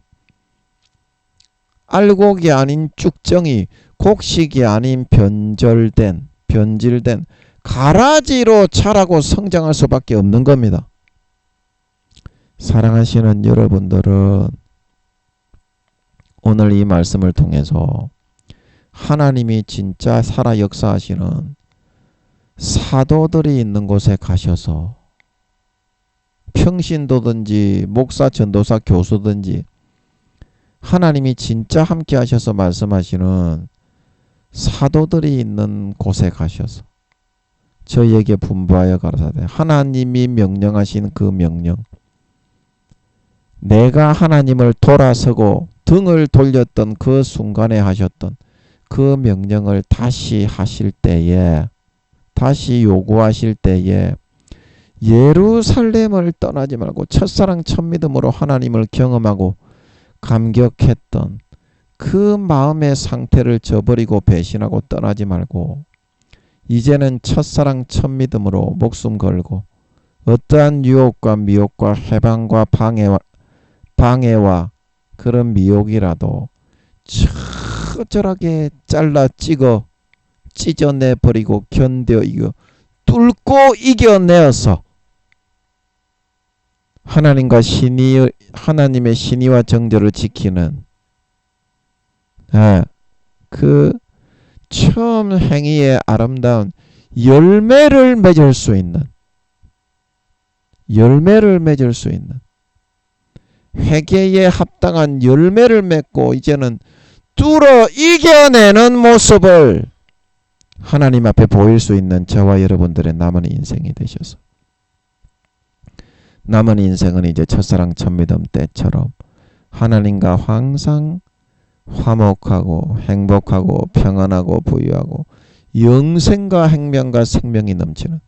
알곡이 아닌 쭉정이, 곡식이 아닌 변질된 가라지로 자라고 성장할 수밖에 없는 겁니다. 사랑하시는 여러분들은 오늘 이 말씀을 통해서 하나님이 진짜 살아 역사하시는 사도들이 있는 곳에 가셔서 평신도든지 목사, 전도사, 교수든지 하나님이 진짜 함께 하셔서 말씀하시는 사도들이 있는 곳에 가셔서 저희에게 분부하여 가라사대 하나님이 명령하신 그 명령, 내가 하나님을 돌아서고 등을 돌렸던 그 순간에 하셨던 그 명령을 다시 하실 때에, 다시 요구하실 때에 예루살렘을 떠나지 말고 첫사랑 첫믿음으로 하나님을 경험하고 감격했던 그 마음의 상태를 저버리고 배신하고 떠나지 말고 이제는 첫사랑 첫믿음으로 목숨 걸고 어떠한 유혹과 미혹과 해방과 방해와 그런 미혹이라도 처절하게 잘라 찢어내버리고 견뎌 뚫고 이겨내어서 하나님의 신의와 정절을 지키는 그 처음 행위의 아름다운 열매를 맺을 수 있는 회개에 합당한 열매를 맺고 이제는 뚫어 이겨내는 모습을 하나님 앞에 보일 수 있는 저와 여러분들의 남은 인생이 되셔서, 남은 인생은 이제 첫사랑 첫믿음 때처럼 하나님과 항상 화목하고 행복하고 평안하고 부유하고 영생과 행명과 생명이 넘치는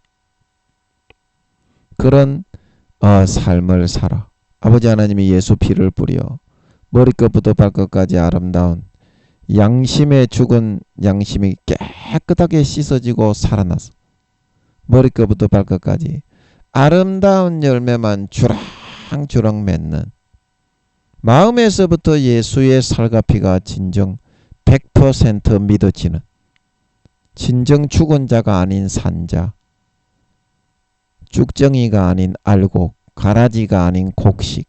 그런 삶을 살아 아버지 하나님이 예수 피를 뿌려 머리끝부터 발끝까지 아름다운 양심에 죽은 양심이 깨끗하게 씻어지고 살아나서 머리끝부터 발끝까지 아름다운 열매만 주렁주렁 맺는, 마음에서부터 예수의 살과 피가 진정 100% 믿어지는, 진정 죽은 자가 아닌 산자, 쭉정이가 아닌 알곡, 가라지가 아닌 곡식,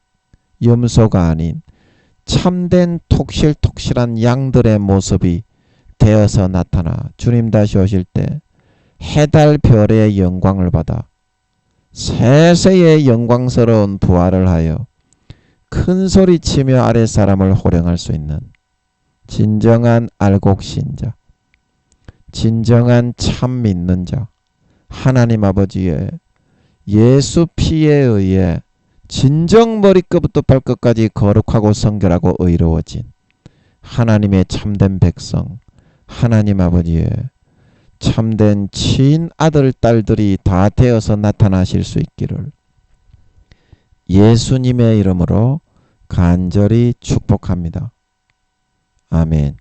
염소가 아닌 참된 톡실톡실한 양들의 모습이 되어서 나타나 주님 다시 오실 때 해달 별의 영광을 받아 세세의 영광스러운 부활을 하여 큰 소리치며 아랫사람을 호령할 수 있는 진정한 알곡신자, 진정한 참 믿는 자, 하나님 아버지의 예수 피에 의해 진정 머리끝부터 발끝까지 거룩하고 성결하고 의로워진 하나님의 참된 백성, 하나님 아버지의 참된 친아들 딸들이 다 되어서 나타나실 수 있기를 예수님의 이름으로 간절히 축복합니다. 아멘.